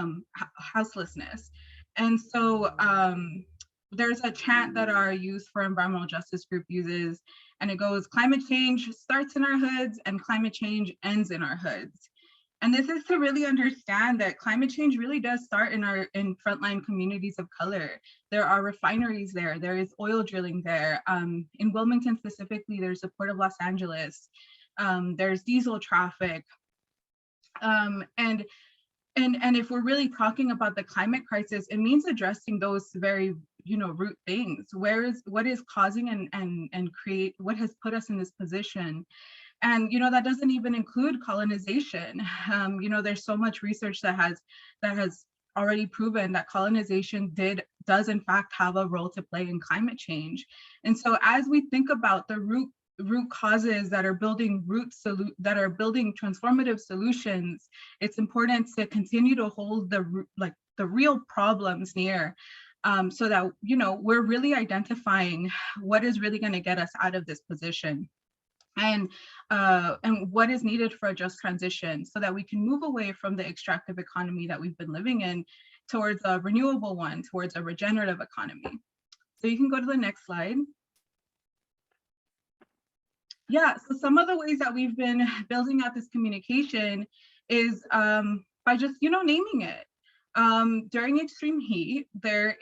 houselessness. And so there's a chant that our Youth for Environmental Justice group uses, and it goes, climate change starts in our hoods and climate change ends in our hoods. And this is to really understand that climate change really does start in frontline communities of color. There are refineries there, there is oil drilling there. In Wilmington specifically, there's the Port of Los Angeles. There's diesel traffic. And if we're really talking about the climate crisis, it means addressing those very root things. What is causing and create what has put us in this position? And that doesn't even include colonization. There's so much research that has already proven that colonization does in fact have a role to play in climate change. And so as we think about the root causes that are building transformative solutions, it's important to continue to hold the real problems near, so that we're really identifying what is really going to get us out of this position. And what is needed for a just transition so that we can move away from the extractive economy that we've been living in towards a renewable one, towards a regenerative economy. So you can go to the next slide. Yeah, so some of the ways that we've been building out this communication is by just, naming it. During extreme heat, there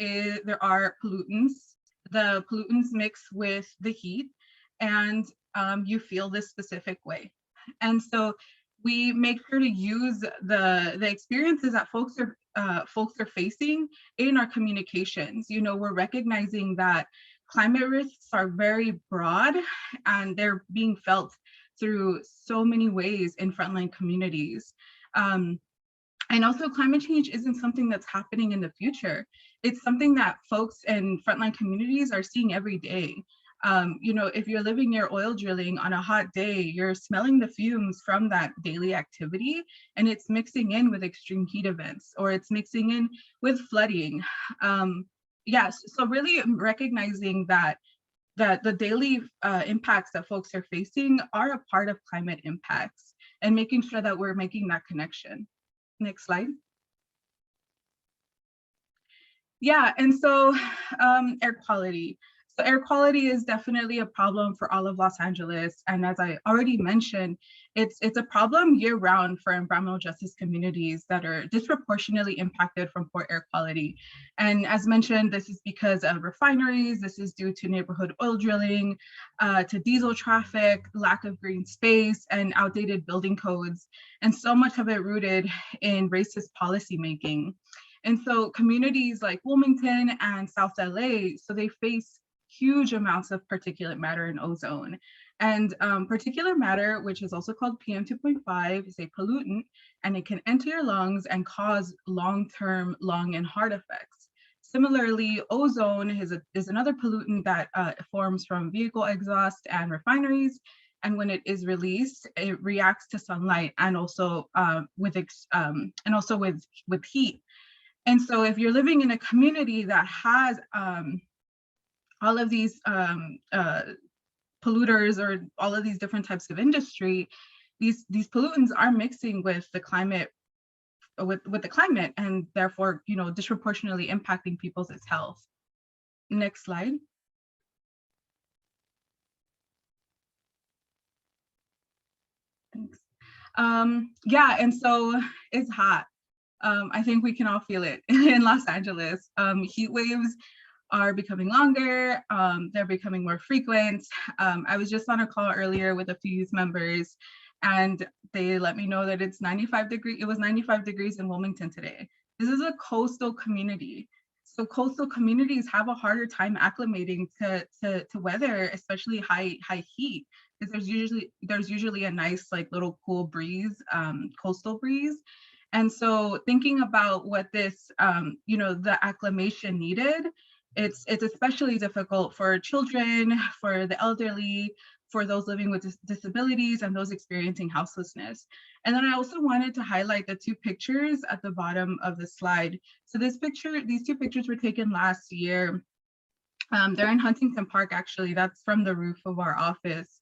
are pollutants. The pollutants mix with the heat, and you feel this specific way. And so we make sure to use the experiences that folks are facing in our communications. We're recognizing that climate risks are very broad and they're being felt through so many ways in frontline communities. And also climate change isn't something that's happening in the future. It's something that folks in frontline communities are seeing every day. If you're living near oil drilling on a hot day, you're smelling the fumes from that daily activity, and it's mixing in with extreme heat events, or it's mixing in with flooding. Yes, so really recognizing that the daily impacts that folks are facing are a part of climate impacts, and making sure that we're making that connection. Next slide. Yeah, and so air quality. So air quality is definitely a problem for all of Los Angeles. And as I already mentioned, it's a problem year round for environmental justice communities that are disproportionately impacted from poor air quality. And as mentioned, this is because of refineries, this is due to neighborhood oil drilling, to diesel traffic, lack of green space, and outdated building codes. And so much of it rooted in racist policymaking. And so communities like Wilmington and South LA, so they face huge amounts of particulate matter and ozone. And particulate matter, which is also called PM 2.5, is a pollutant, and it can enter your lungs and cause long-term lung and heart effects. Similarly, ozone is another pollutant that forms from vehicle exhaust and refineries. And when it is released, it reacts to sunlight and also with heat. And so if you're living in a community that has all of these polluters or all of these different types of industry, these pollutants are mixing with the climate, with the climate, and therefore, you know, disproportionately impacting people's health. Next slide. Thanks. Yeah, and so it's hot. I think we can all feel it in Los Angeles. Heat waves are becoming longer, they're becoming more frequent. I was just on a call earlier with a few youth members, and they let me know that it's 95 degrees, it was 95 degrees in Wilmington today. This is a coastal community. So coastal communities have a harder time acclimating to weather, especially high heat, because there's usually a nice like little cool breeze, coastal breeze. And so thinking about what this, you know, the acclimation needed, it's especially difficult for children, for the elderly, for those living with disabilities, and those experiencing houselessness. And then I also wanted to highlight the two pictures at the bottom of the slide. So these two pictures were taken last year. They're in Huntington Park, actually. That's from the roof of our office.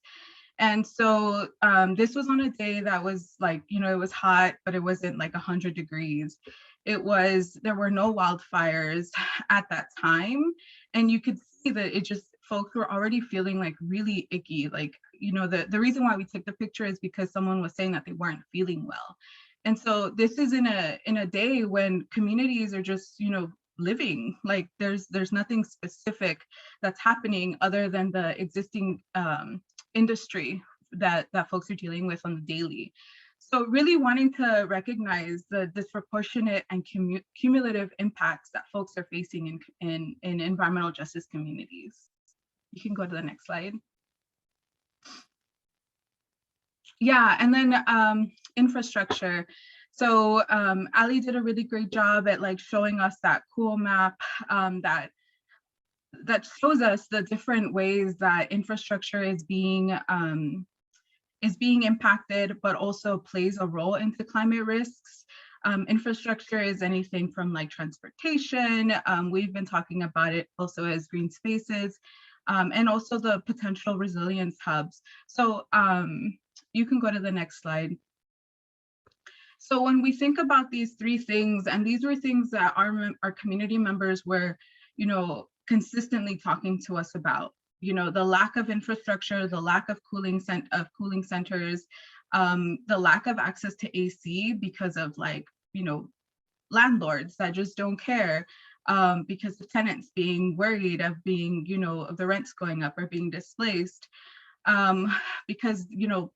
And so this was on a day that was like, you know, it was hot, but it wasn't like 100 degrees. There were no wildfires at that time. And you could see that it just, folks were already feeling like really icky. Like, you know, the reason why we took the picture is because someone was saying that they weren't feeling well. And so this is in a day when communities are just, you know, living, like there's nothing specific that's happening other than the existing industry that folks are dealing with on the daily. So really wanting to recognize the disproportionate and cumulative impacts that folks are facing in environmental justice communities. You can go to the next slide. Yeah, and then infrastructure. So Ali did a really great job at like showing us that cool map that shows us the different ways that infrastructure is being impacted, but also plays a role into climate risks. Infrastructure is anything from like transportation. We've been talking about it also as green spaces, and also the potential resilience hubs. So you can go to the next slide. So when we think about these three things, and these were things that our community members were, you know, consistently talking to us about, you know, the lack of infrastructure, the lack of cooling centers, the lack of access to AC because of like, you know, landlords that just don't care, because the tenants being worried of being, you know, of the rents going up or being displaced, because, you know,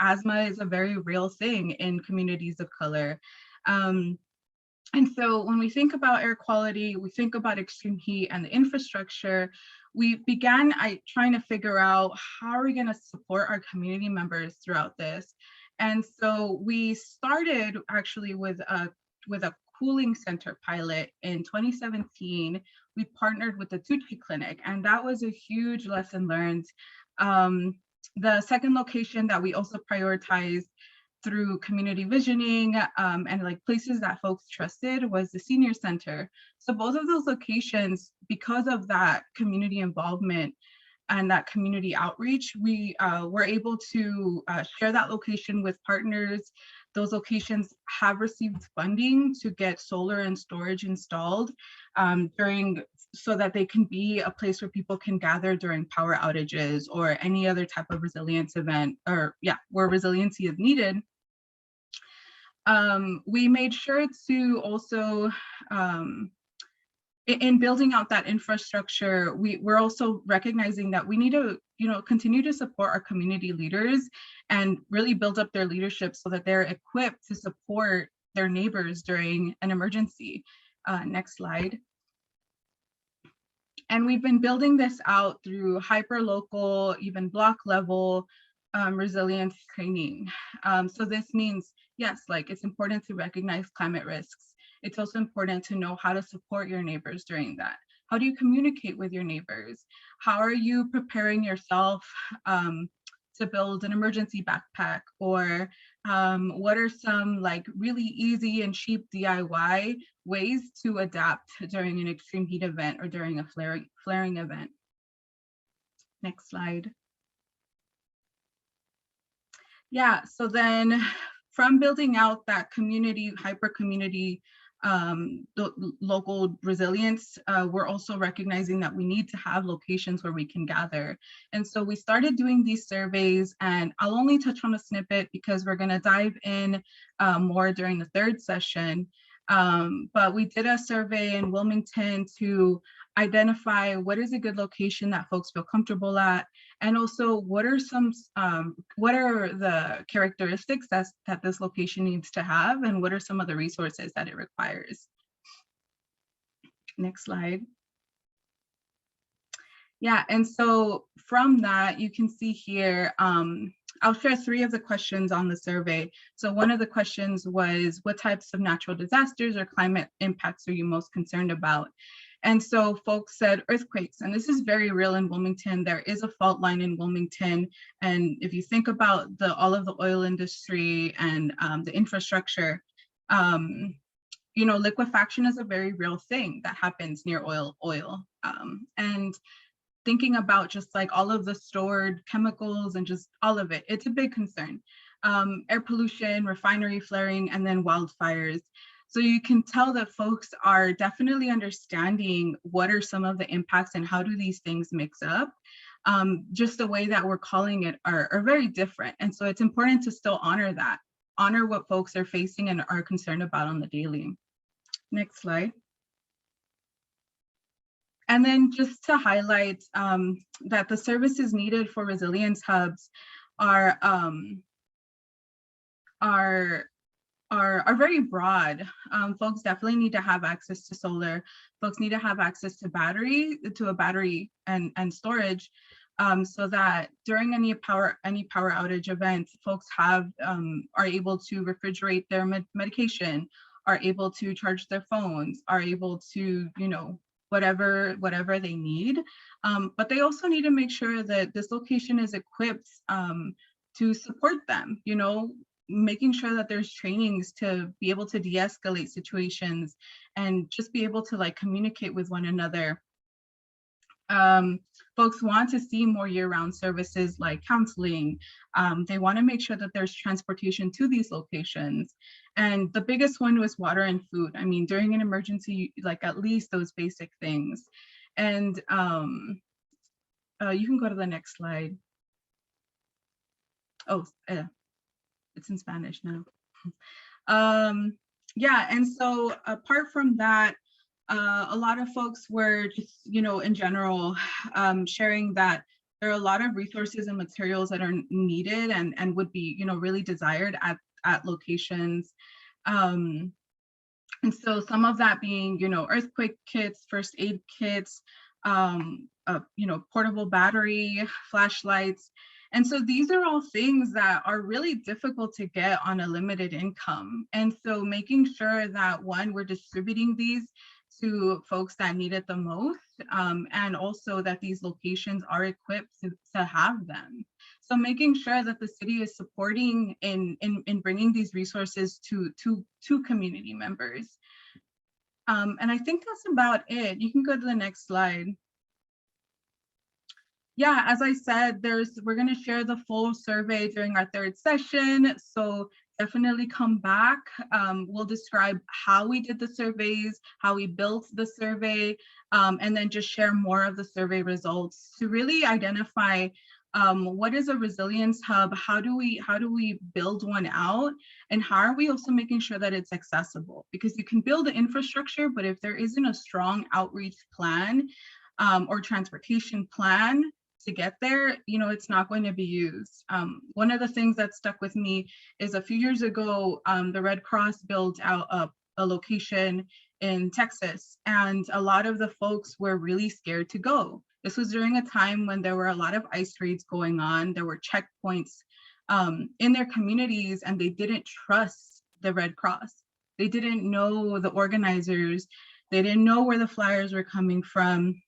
asthma is a very real thing in communities of color. And so when we think about air quality, we think about extreme heat and the infrastructure, we began trying to figure out how are we going to support our community members throughout this. And so we started actually with a cooling center pilot in 2017. We partnered with the Tucci Clinic, and that was a huge lesson learned. The second location that we also prioritized through community visioning and like places that folks trusted was the senior center. So both of those locations, because of that community involvement and that community outreach, we were able to share that location with partners. Those locations have received funding to get solar and storage installed so that they can be a place where people can gather during power outages or any other type of resilience event, or where resiliency is needed. We made sure to also, in building out that infrastructure, we're also recognizing that we need to, you know, continue to support our community leaders and really build up their leadership so that they're equipped to support their neighbors during an emergency. Next slide. And we've been building this out through hyper-local, even block level resilience training. So this means, yes, like it's important to recognize climate risks. It's also important to know how to support your neighbors during that. How do you communicate with your neighbors? How are you preparing yourself to build an emergency backpack? Or what are some like really easy and cheap DIY ways to adapt during an extreme heat event or during a flaring event? Next slide. Yeah, so then from building out that community, hyper community, local resilience, we're also recognizing that we need to have locations where we can gather. And so we started doing these surveys, and I'll only touch on a snippet because we're gonna dive in more during the third session. But we did a survey in Wilmington to identify what is a good location that folks feel comfortable at, and also what are the characteristics that this location needs to have, and what are some of the resources that it requires. Next slide. Yeah, and so from that, you can see here, I'll share 3 of the questions on the survey. So one of the questions was, what types of natural disasters or climate impacts are you most concerned about? And so folks said earthquakes, and this is very real in Wilmington. There is a fault line in Wilmington. And if you think about all of the oil industry and the infrastructure, you know, liquefaction is a very real thing that happens near oil. And thinking about just like all of the stored chemicals and just all of it, it's a big concern. Air pollution, refinery flaring, and then wildfires. So you can tell that folks are definitely understanding what are some of the impacts and how do these things mix up. Just the way that we're calling it are very different. And so it's important to still honor that, honor what folks are facing and are concerned about on the daily. Next slide. And then just to highlight that the services needed for resilience hubs are very broad. Folks definitely need to have access to solar. Folks need to have access to a battery and storage, so that during any power outage event, folks are able to refrigerate their medication, are able to charge their phones, are able to, you know, whatever they need. But they also need to make sure that this location is equipped to support them, you know, making sure that there's trainings to be able to de-escalate situations and just be able to like communicate with one another. Folks want to see more year-round services like counseling. They want to make sure that there's transportation to these locations. And the biggest one was water and food. I mean, during an emergency, like at least those basic things. And you can go to the next slide. Oh, it's in Spanish now. Yeah, and so apart from that, a lot of folks were just, you know, in general, sharing that there are a lot of resources and materials that are needed and would be, you know, really desired at locations. And so some of that being, you know, earthquake kits, first aid kits, you know, portable battery, flashlights. And so these are all things that are really difficult to get on a limited income. And so making sure that, one, we're distributing these to folks that need it the most, and also that these locations are equipped to have them. So making sure that the city is supporting in bringing these resources to community members. And I think that's about it. You can go to the next slide. Yeah, as I said, we're going to share the full survey during our third session. So definitely come back. We'll describe how we did the surveys, how we built the survey, and then just share more of the survey results to really identify what is a resilience hub, how do we build one out, and how are we also making sure that it's accessible? Because you can build the infrastructure, but if there isn't a strong outreach plan or transportation plan to get there, you know, it's not going to be used. One of the things that stuck with me is a few years ago, the Red Cross built out a location in Texas, and a lot of the folks were really scared to go. This was during a time when there were a lot of ICE raids going on. There were checkpoints in their communities, and they didn't trust the Red Cross. They didn't know the organizers. They didn't know where the flyers were coming from.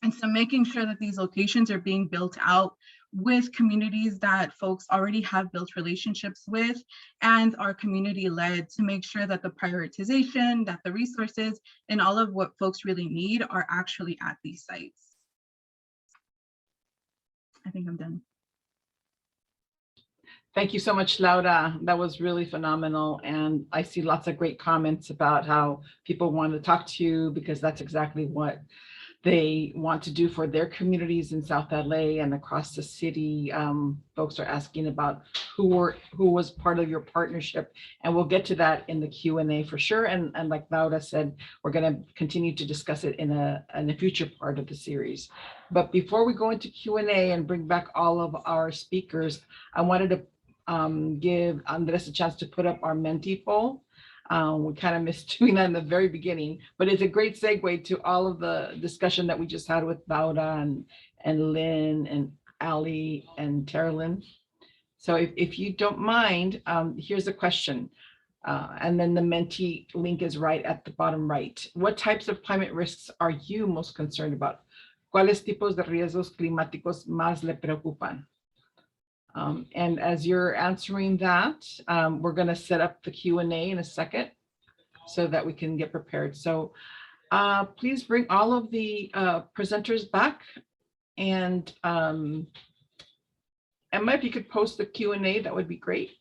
And so making sure that these locations are being built out with communities that folks already have built relationships with and are community led, to make sure that the prioritization, that the resources, and all of what folks really need are actually at these sites. I think I'm done. Thank you so much, Laura. That was really phenomenal. And I see lots of great comments about how people want to talk to you because that's exactly what they want to do for their communities in South LA and across the city. Folks are asking about who was part of your partnership, and we'll get to that in the Q&A for sure. And like Laura said, we're going to continue to discuss it in a future part of the series. But before we go into Q&A and bring back all of our speakers, I wanted to give Andres a chance to put up our Menti poll. We kind of missed doing that in the very beginning, but it's a great segue to all of the discussion that we just had with Laura and Lynn and Ali and Terilyn. So if you don't mind, here's a question. And then the Menti link is right at the bottom right. What types of climate risks are you most concerned about? ¿Cuáles tipos de riesgos climáticos más le preocupan? And as you're answering that, we're going to set up the Q&A in a second so that we can get prepared. So please bring all of the presenters back. And Emma, if you could post the Q&A, that would be great.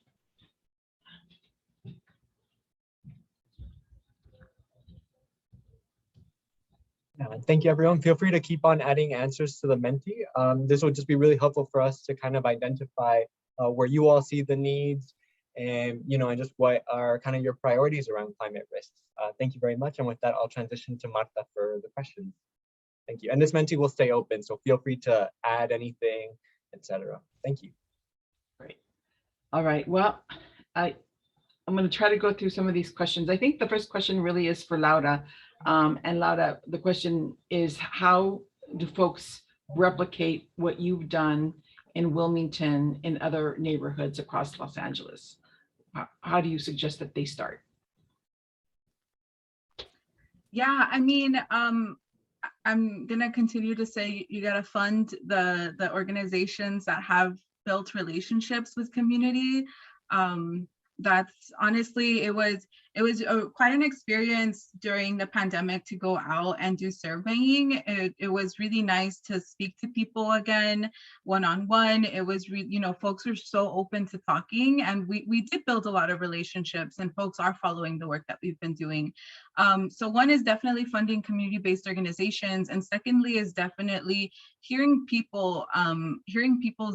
Thank you, everyone. Feel free to keep on adding answers to the Menti. This will just be really helpful for us to kind of identify where you all see the needs and, and just what are kind of your priorities around climate risks. Thank you very much. And with that, I'll transition to Marta for the questions. Thank you. And this Menti will stay open, so feel free to add anything, etc. Thank you. Great. All right. Well, I'm going to try to go through some of these questions. I think the first question really is for Laura. And Laura, the question is, how do folks replicate what you've done in Wilmington in other neighborhoods across Los Angeles? How do you suggest that they start? Yeah, I mean, I'm gonna continue to say you gotta fund the organizations that have built relationships with community. That's honestly, it was quite an experience during the pandemic to go out and do surveying. It was really nice to speak to people again, one-on-one. It was folks were so open to talking, and we did build a lot of relationships, and folks are following the work that we've been doing. So one is definitely funding community-based organizations, and secondly is definitely hearing people's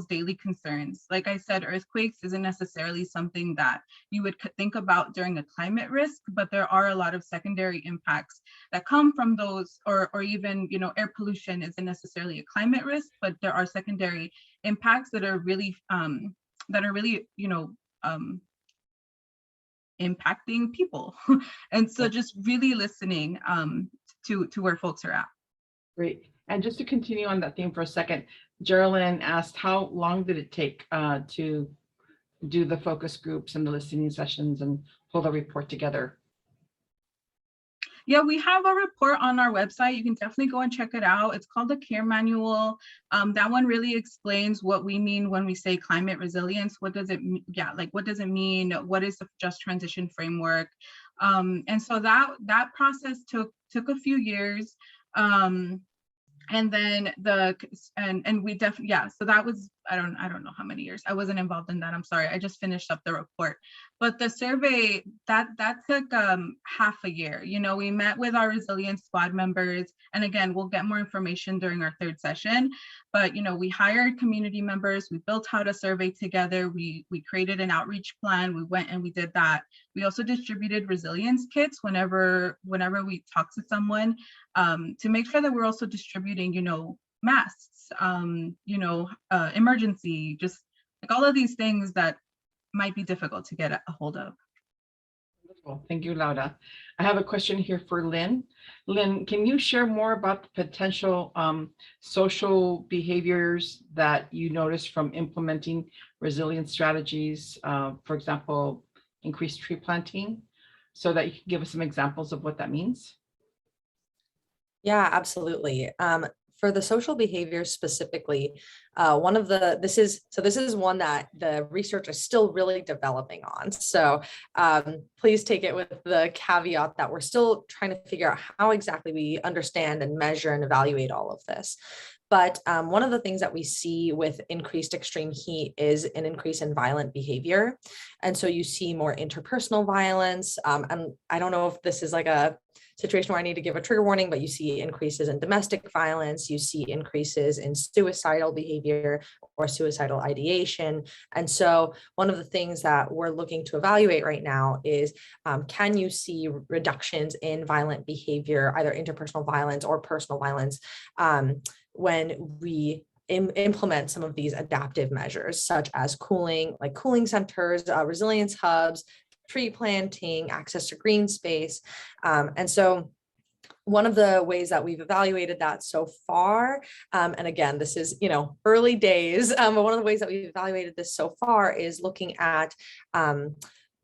daily concerns. Like I said, earthquakes isn't necessarily something that you would think about during a climate risk, but there are a lot of secondary impacts that come from those, or even, air pollution isn't necessarily a climate risk, but there are secondary impacts that are really impacting people. And so just really listening to where folks are at. Great. And just to continue on that theme for a second, Geraldine asked, how long did it take to do the focus groups and the listening sessions and pull the report together? Yeah, we have a report on our website. You can definitely go and check it out. It's called the CARE Manual. That one really explains what we mean when we say climate resilience. What does it mean? Yeah, like what does it mean? What is the just transition framework? And so that process took a few years. And then we definitely, yeah, so that was, I don't know how many years. I wasn't involved in that. I'm sorry. I just finished up the report. But the survey, that took half a year. We met with our resilience squad members. And again, we'll get more information during our third session. But, we hired community members. We built out a survey together. We created an outreach plan. We went and we did that. We also distributed resilience kits whenever we talk to someone, to make sure that we're also distributing, masks, emergency, just like all of these things that might be difficult to get a hold of. Wonderful. Thank you, Laura. I have a question here for Lynn. Lynn, can you share more about the potential social behaviors that you noticed from implementing resilience strategies, for example, increased tree planting, so that you can give us some examples of what that means? Yeah, absolutely. For the social behaviors specifically, This is one that the research is still really developing on. So please take it with the caveat that we're still trying to figure out how exactly we understand and measure and evaluate all of this. But one of the things that we see with increased extreme heat is an increase in violent behavior. And so you see more interpersonal violence. And I don't know if this is like a situation where I need to give a trigger warning, but you see increases in domestic violence, you see increases in suicidal behavior or suicidal ideation. And so one of the things that we're looking to evaluate right now is, can you see reductions in violent behavior, either interpersonal violence or personal violence, when we implement some of these adaptive measures, such as cooling centers, resilience hubs, tree planting, access to green space. And so one of the ways that we've evaluated that so far, and again, this is, early days, but one of the ways that we've evaluated this so far is looking at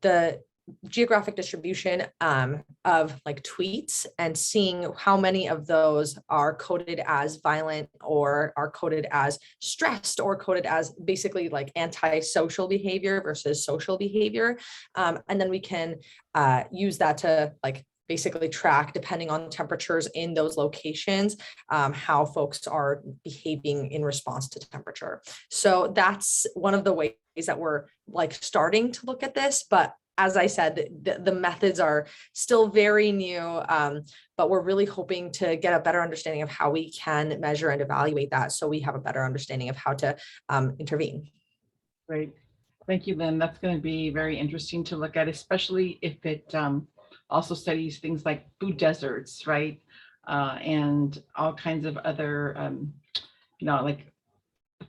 the geographic distribution of like tweets and seeing how many of those are coded as violent or are coded as stressed or coded as basically like anti-social behavior versus social behavior. And then we can use that to like basically track, depending on temperatures in those locations, how folks are behaving in response to temperature. So that's one of the ways that we're like starting to look at this, but as I said, the methods are still very new, but we're really hoping to get a better understanding of how we can measure and evaluate that so we have a better understanding of how to intervene. Great. Thank you, Lynn. That's going to be very interesting to look at, especially if it also studies things like food deserts, right? And all kinds of other, like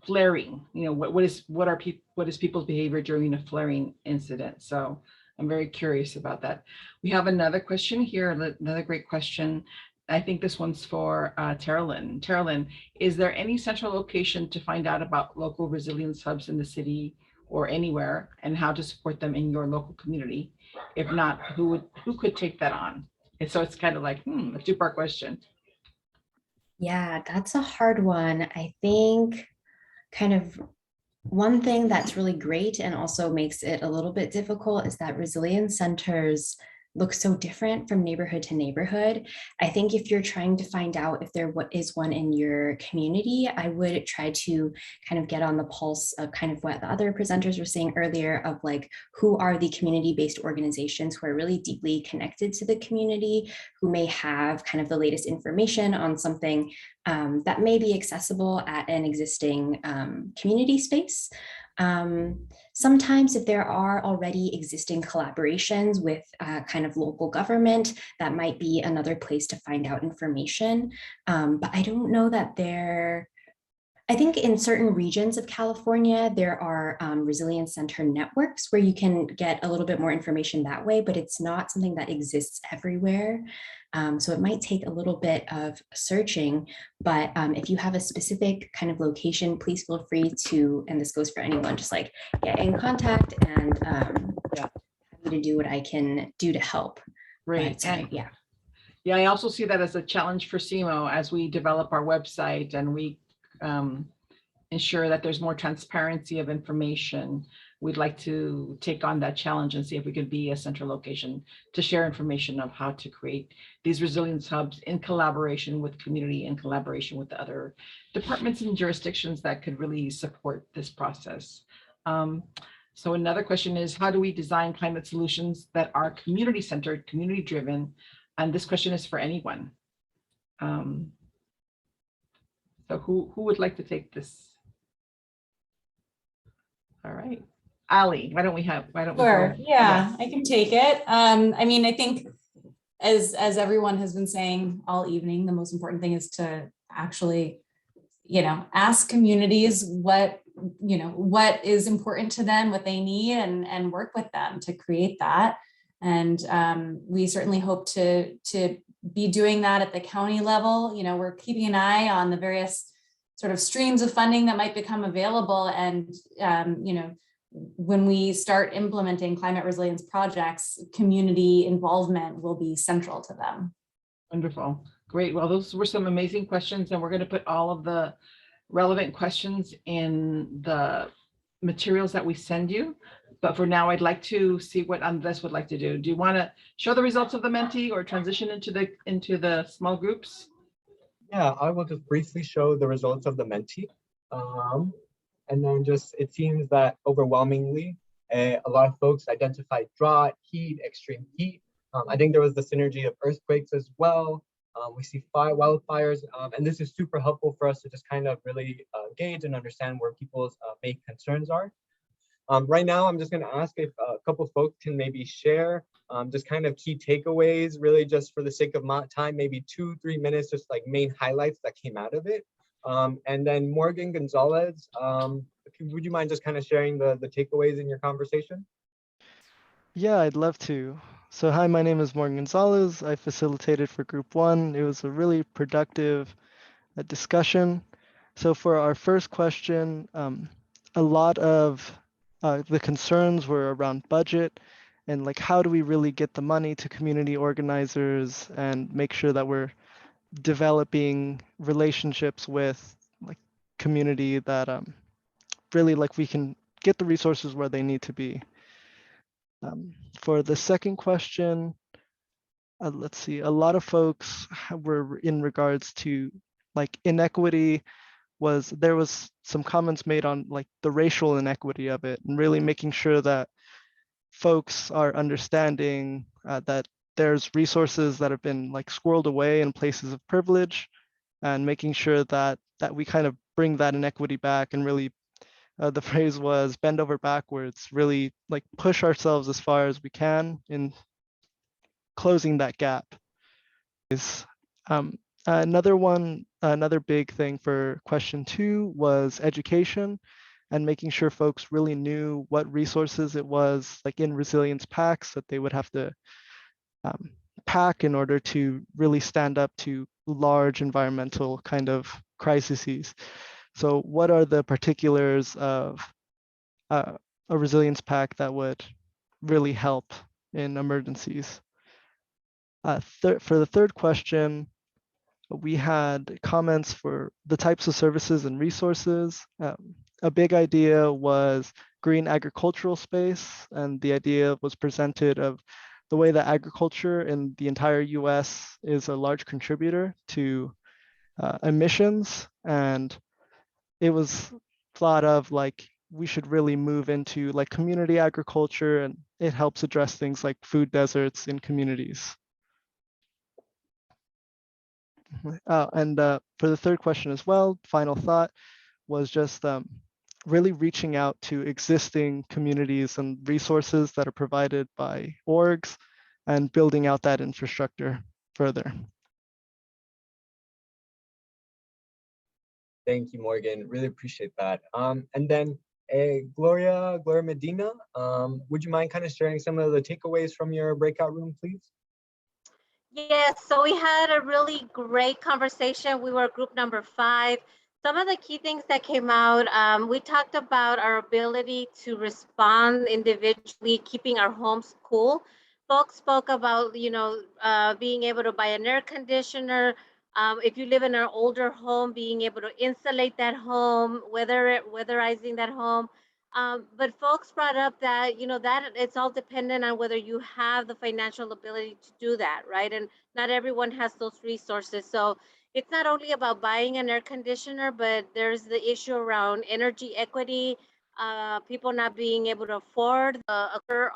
flaring, what is people's behavior during a flaring incident? So I'm very curious about that. We have another question here, another great question. I think this one's for Teralyn. Teralyn, is there any central location to find out about local resilience hubs in the city or anywhere, and how to support them in your local community? If not, who could take that on? And so it's kind of like a two-part question. Yeah, that's a hard one. I think kind of one thing that's really great and also makes it a little bit difficult is that resilience centers look so different from neighborhood to neighborhood. I think if you're trying to find out if there is one in your community, I would try to kind of get on the pulse of kind of what the other presenters were saying earlier of like, who are the community-based organizations who are really deeply connected to the community, who may have kind of the latest information on something that may be accessible at an existing community space. Sometimes if there are already existing collaborations with kind of local government, that might be another place to find out information. But I don't know that I think in certain regions of California, there are resilience center networks where you can get a little bit more information that way, but it's not something that exists everywhere. So it might take a little bit of searching, but if you have a specific kind of location, please feel free to, and this goes for anyone, just like get in contact and happy to do what I can do to help. Right. But, yeah. Yeah, I also see that as a challenge for CMO as we develop our website and we ensure that there's more transparency of information. We'd like to take on that challenge and see if we could be a central location to share information of how to create these resilience hubs in collaboration with community, in collaboration with the other departments and jurisdictions that could really support this process. So another question is, how do we design climate solutions that are community-centered, community-driven? And this question is for anyone. So who would like to take this? All right. Ali, why don't we Sure. Yeah, I can take it. I mean, I think as everyone has been saying all evening, the most important thing is to actually, ask communities what is important to them, what they need, and work with them to create that. And we certainly hope to be doing that at the county level. We're keeping an eye on the various sort of streams of funding that might become available. And, when we start implementing climate resilience projects, community involvement will be central to them. Wonderful. Great. Well, those were some amazing questions, and we're going to put all of the relevant questions in the materials that we send you. But for now, I'd like to see what Andres would like to do. Do you want to show the results of the Menti or transition into the small groups? Yeah, I will just briefly show the results of the Menti. And then just, it seems that overwhelmingly, a lot of folks identified drought, heat, extreme heat. I think there was the synergy of earthquakes as well. We see wildfires, and this is super helpful for us to just kind of really gauge and understand where people's main concerns are. Right now, I'm just going to ask if a couple folks can maybe share just kind of key takeaways, really just for the sake of time, maybe 2-3 minutes, just like main highlights that came out of it. And then Morgan Gonzalez, would you mind just kind of sharing the takeaways in your conversation? Yeah, I'd love to. So hi, my name is Morgan Gonzalez. I facilitated for Group 1. It was a really productive discussion. So for our first question, a lot of the concerns were around budget and like how do we really get the money to community organizers and make sure that we're developing relationships with like community that really like we can get the resources where they need to be. For the second question, let's see, a lot of folks were in regards to like inequity there was some comments made on like the racial inequity of it and really making sure that folks are understanding that there's resources that have been like squirreled away in places of privilege and making sure that we kind of bring that inequity back and really the phrase was bend over backwards, really like push ourselves as far as we can in closing that gap. Another big thing for question 2 was education and making sure folks really knew what resources it was like in resilience packs that they would have to pack in order to really stand up to large environmental kind of crises. So what are the particulars of a resilience pack that would really help in emergencies? For the third question, we had comments for the types of services and resources. A big idea was green agricultural space, and the idea was presented of the way that agriculture in the entire US is a large contributor to emissions, and it was thought of like we should really move into like community agriculture, and it helps address things like food deserts in communities. And for the third question as well, final thought was just really reaching out to existing communities and resources that are provided by orgs and building out that infrastructure further. Thank you, Morgan. Really appreciate that. And then Gloria Medina, would you mind kind of sharing some of the takeaways from your breakout room, please? Yes, so we had a really great conversation. We were group number 5. Some of the key things that came out, we talked about our ability to respond individually, keeping our homes cool. Folks spoke about, being able to buy an air conditioner. If you live in an older home, being able to insulate that home, weatherizing that home. But folks brought up that, that it's all dependent on whether you have the financial ability to do that, right? And not everyone has those resources. So it's not only about buying an air conditioner, but there's the issue around energy equity, people not being able to afford.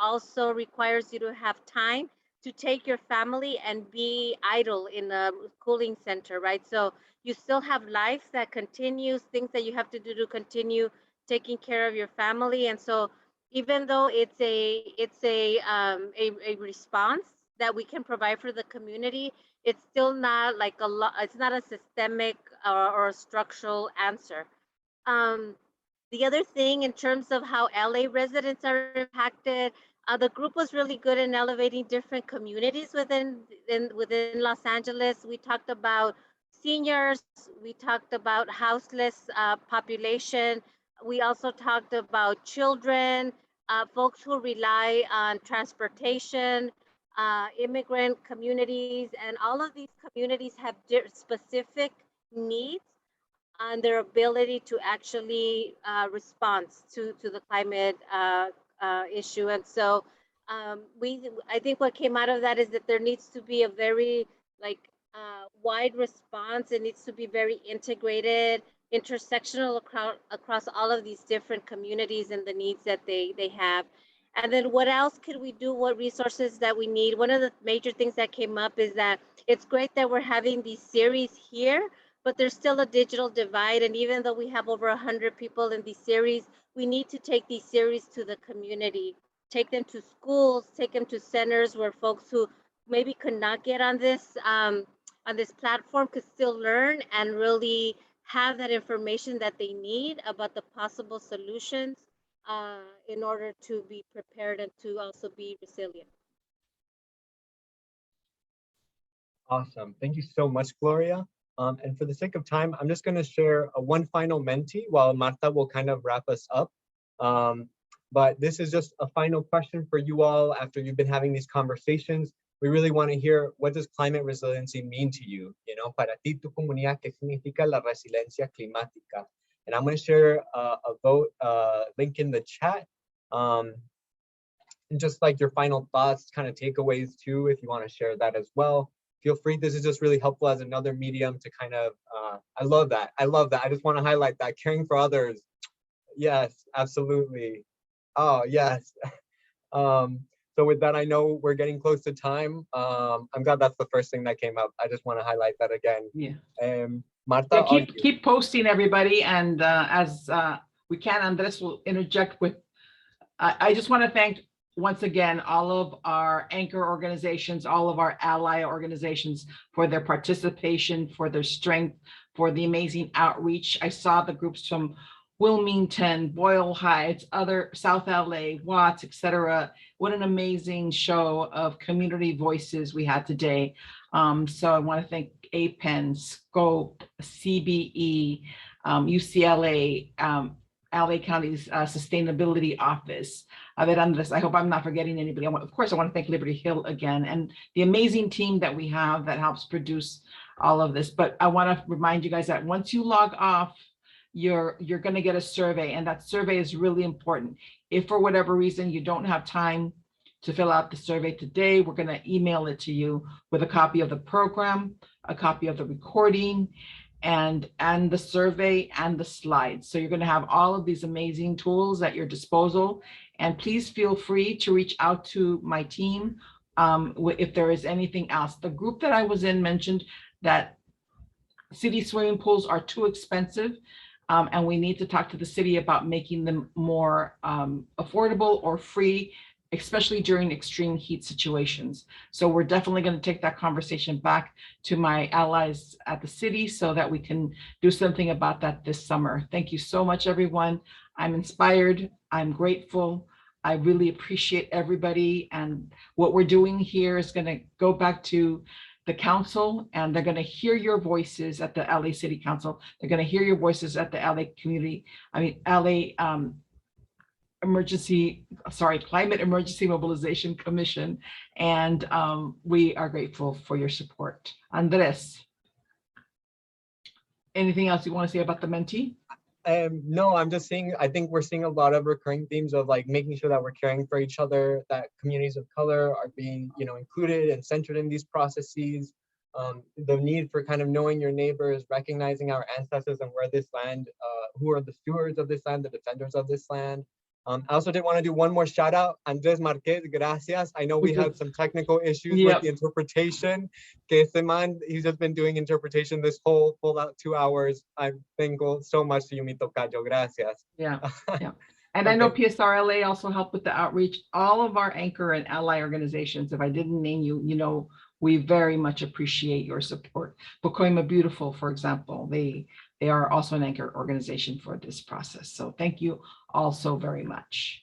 Also requires you to have time to take your family and be idle in a cooling center, right? So you still have life that continues, things that you have to do to continue taking care of your family. And so even though it's a response that we can provide for the community, it's still not like it's not a systemic or a structural answer. The other thing in terms of how LA residents are impacted, the group was really good in elevating different communities within Los Angeles. We talked about seniors, we talked about houseless population. We also talked about children, folks who rely on transportation, immigrant communities, and all of these communities have specific needs. on their ability to actually respond to the climate issue. And so I think what came out of that is that there needs to be a very wide response. It needs to be very integrated, intersectional across all of these different communities and the needs that they have. And then what else could we do? What resources that we need? One of the major things that came up is that it's great that we're having these series here, but there's still a digital divide. And even though we have over 100 people in these series, we need to take these series to the community, take them to schools, take them to centers where folks who maybe could not get on this platform could still learn and really have that information that they need about the possible solutions in order to be prepared and to also be resilient. Awesome. Thank you so much, Gloria. And for the sake of time, I'm just going to share one final Menti while Marta will kind of wrap us up. But this is just a final question for you all after you've been having these conversations. We really want to hear, what does climate resiliency mean to you? You know, para ti, tu comunidad, ¿qué significa la resiliencia climática? And I'm going to share a vote link in the chat. And just like your final thoughts, kind of takeaways too, if you want to share that as well. Feel free. This is just really helpful as another medium to kind of, I love that. I love that. I just want to highlight that. Caring for others. Yes, absolutely. Oh, yes. So with that, I know we're getting close to time. I'm glad that's the first thing that came up. I just want to highlight that again. Yeah. Marta, Yeah, keep posting, everybody. And as we can, Andres will interject with, I just want to thank once again, all of our anchor organizations, all of our ally organizations for their participation, for their strength, for the amazing outreach. I saw the groups from Wilmington, Boyle Heights, other South LA, Watts, etc. What an amazing show of community voices we had today. So I want to thank APEN, SCOPE, CBE, UCLA, LA County's Sustainability Office. Andres, I hope I'm not forgetting anybody. Of course, I want to thank Liberty Hill again and the amazing team that we have that helps produce all of this. But I want to remind you guys that once you log off, you're going to get a survey, and that survey is really important. If for whatever reason you don't have time to fill out the survey today, we're going to email it to you with a copy of the program, a copy of the recording, and the survey and the slides. So you're going to have all of these amazing tools at your disposal. And please feel free to reach out to my team if there is anything else. The group that I was in mentioned that city swimming pools are too expensive. And we need to talk to the city about making them more affordable or free, especially during extreme heat situations. So we're definitely going to take that conversation back to my allies at the city so that we can do something about that this summer. Thank you so much, everyone. I'm inspired. I'm grateful. I really appreciate everybody. And what we're doing here is going to go back to the council, and they're going to hear your voices at the LA City Council. They're going to hear your voices at the LA Climate Emergency Mobilization Commission. And we are grateful for your support. Andres, anything else you want to say about the Menti? No, I'm just saying, I think we're seeing a lot of recurring themes of like making sure that we're caring for each other, that communities of color are being, included and centered in these processes. The need for kind of knowing your neighbors, recognizing our ancestors and where this land, who are the stewards of this land, the defenders of this land. I also did want to do one more shout out. Andres Marquez, gracias. I know we had some technical issues with the interpretation. Que ese man, he's just been doing interpretation this whole full out 2 hours. I'm thankful so much to you, mi tocayo. Gracias. Yeah. And I know PSRLA also helped with the outreach. All of our anchor and ally organizations, if I didn't name you, we very much appreciate your support. Pacoima Beautiful, for example, they are also an anchor organization for this process. So thank you all so very much.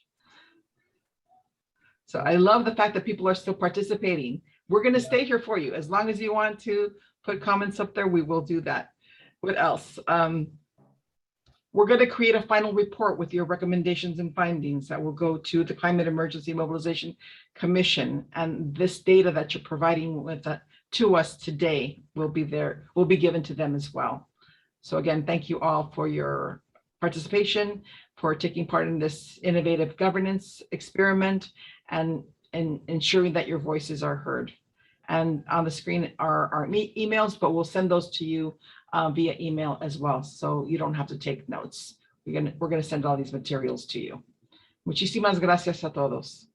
So I love the fact that people are still participating. We're going to stay here for you. As long as you want to put comments up there, we will do that. What else? We're going to create a final report with your recommendations and findings that will go to the Climate Emergency Mobilization Commission. And this data that you're providing with to us today will be given to them as well. So again, thank you all for your participation, for taking part in this innovative governance experiment and ensuring that your voices are heard. And on the screen are our emails, but we'll send those to you via email as well. So you don't have to take notes. We're gonna send all these materials to you. Muchísimas gracias a todos.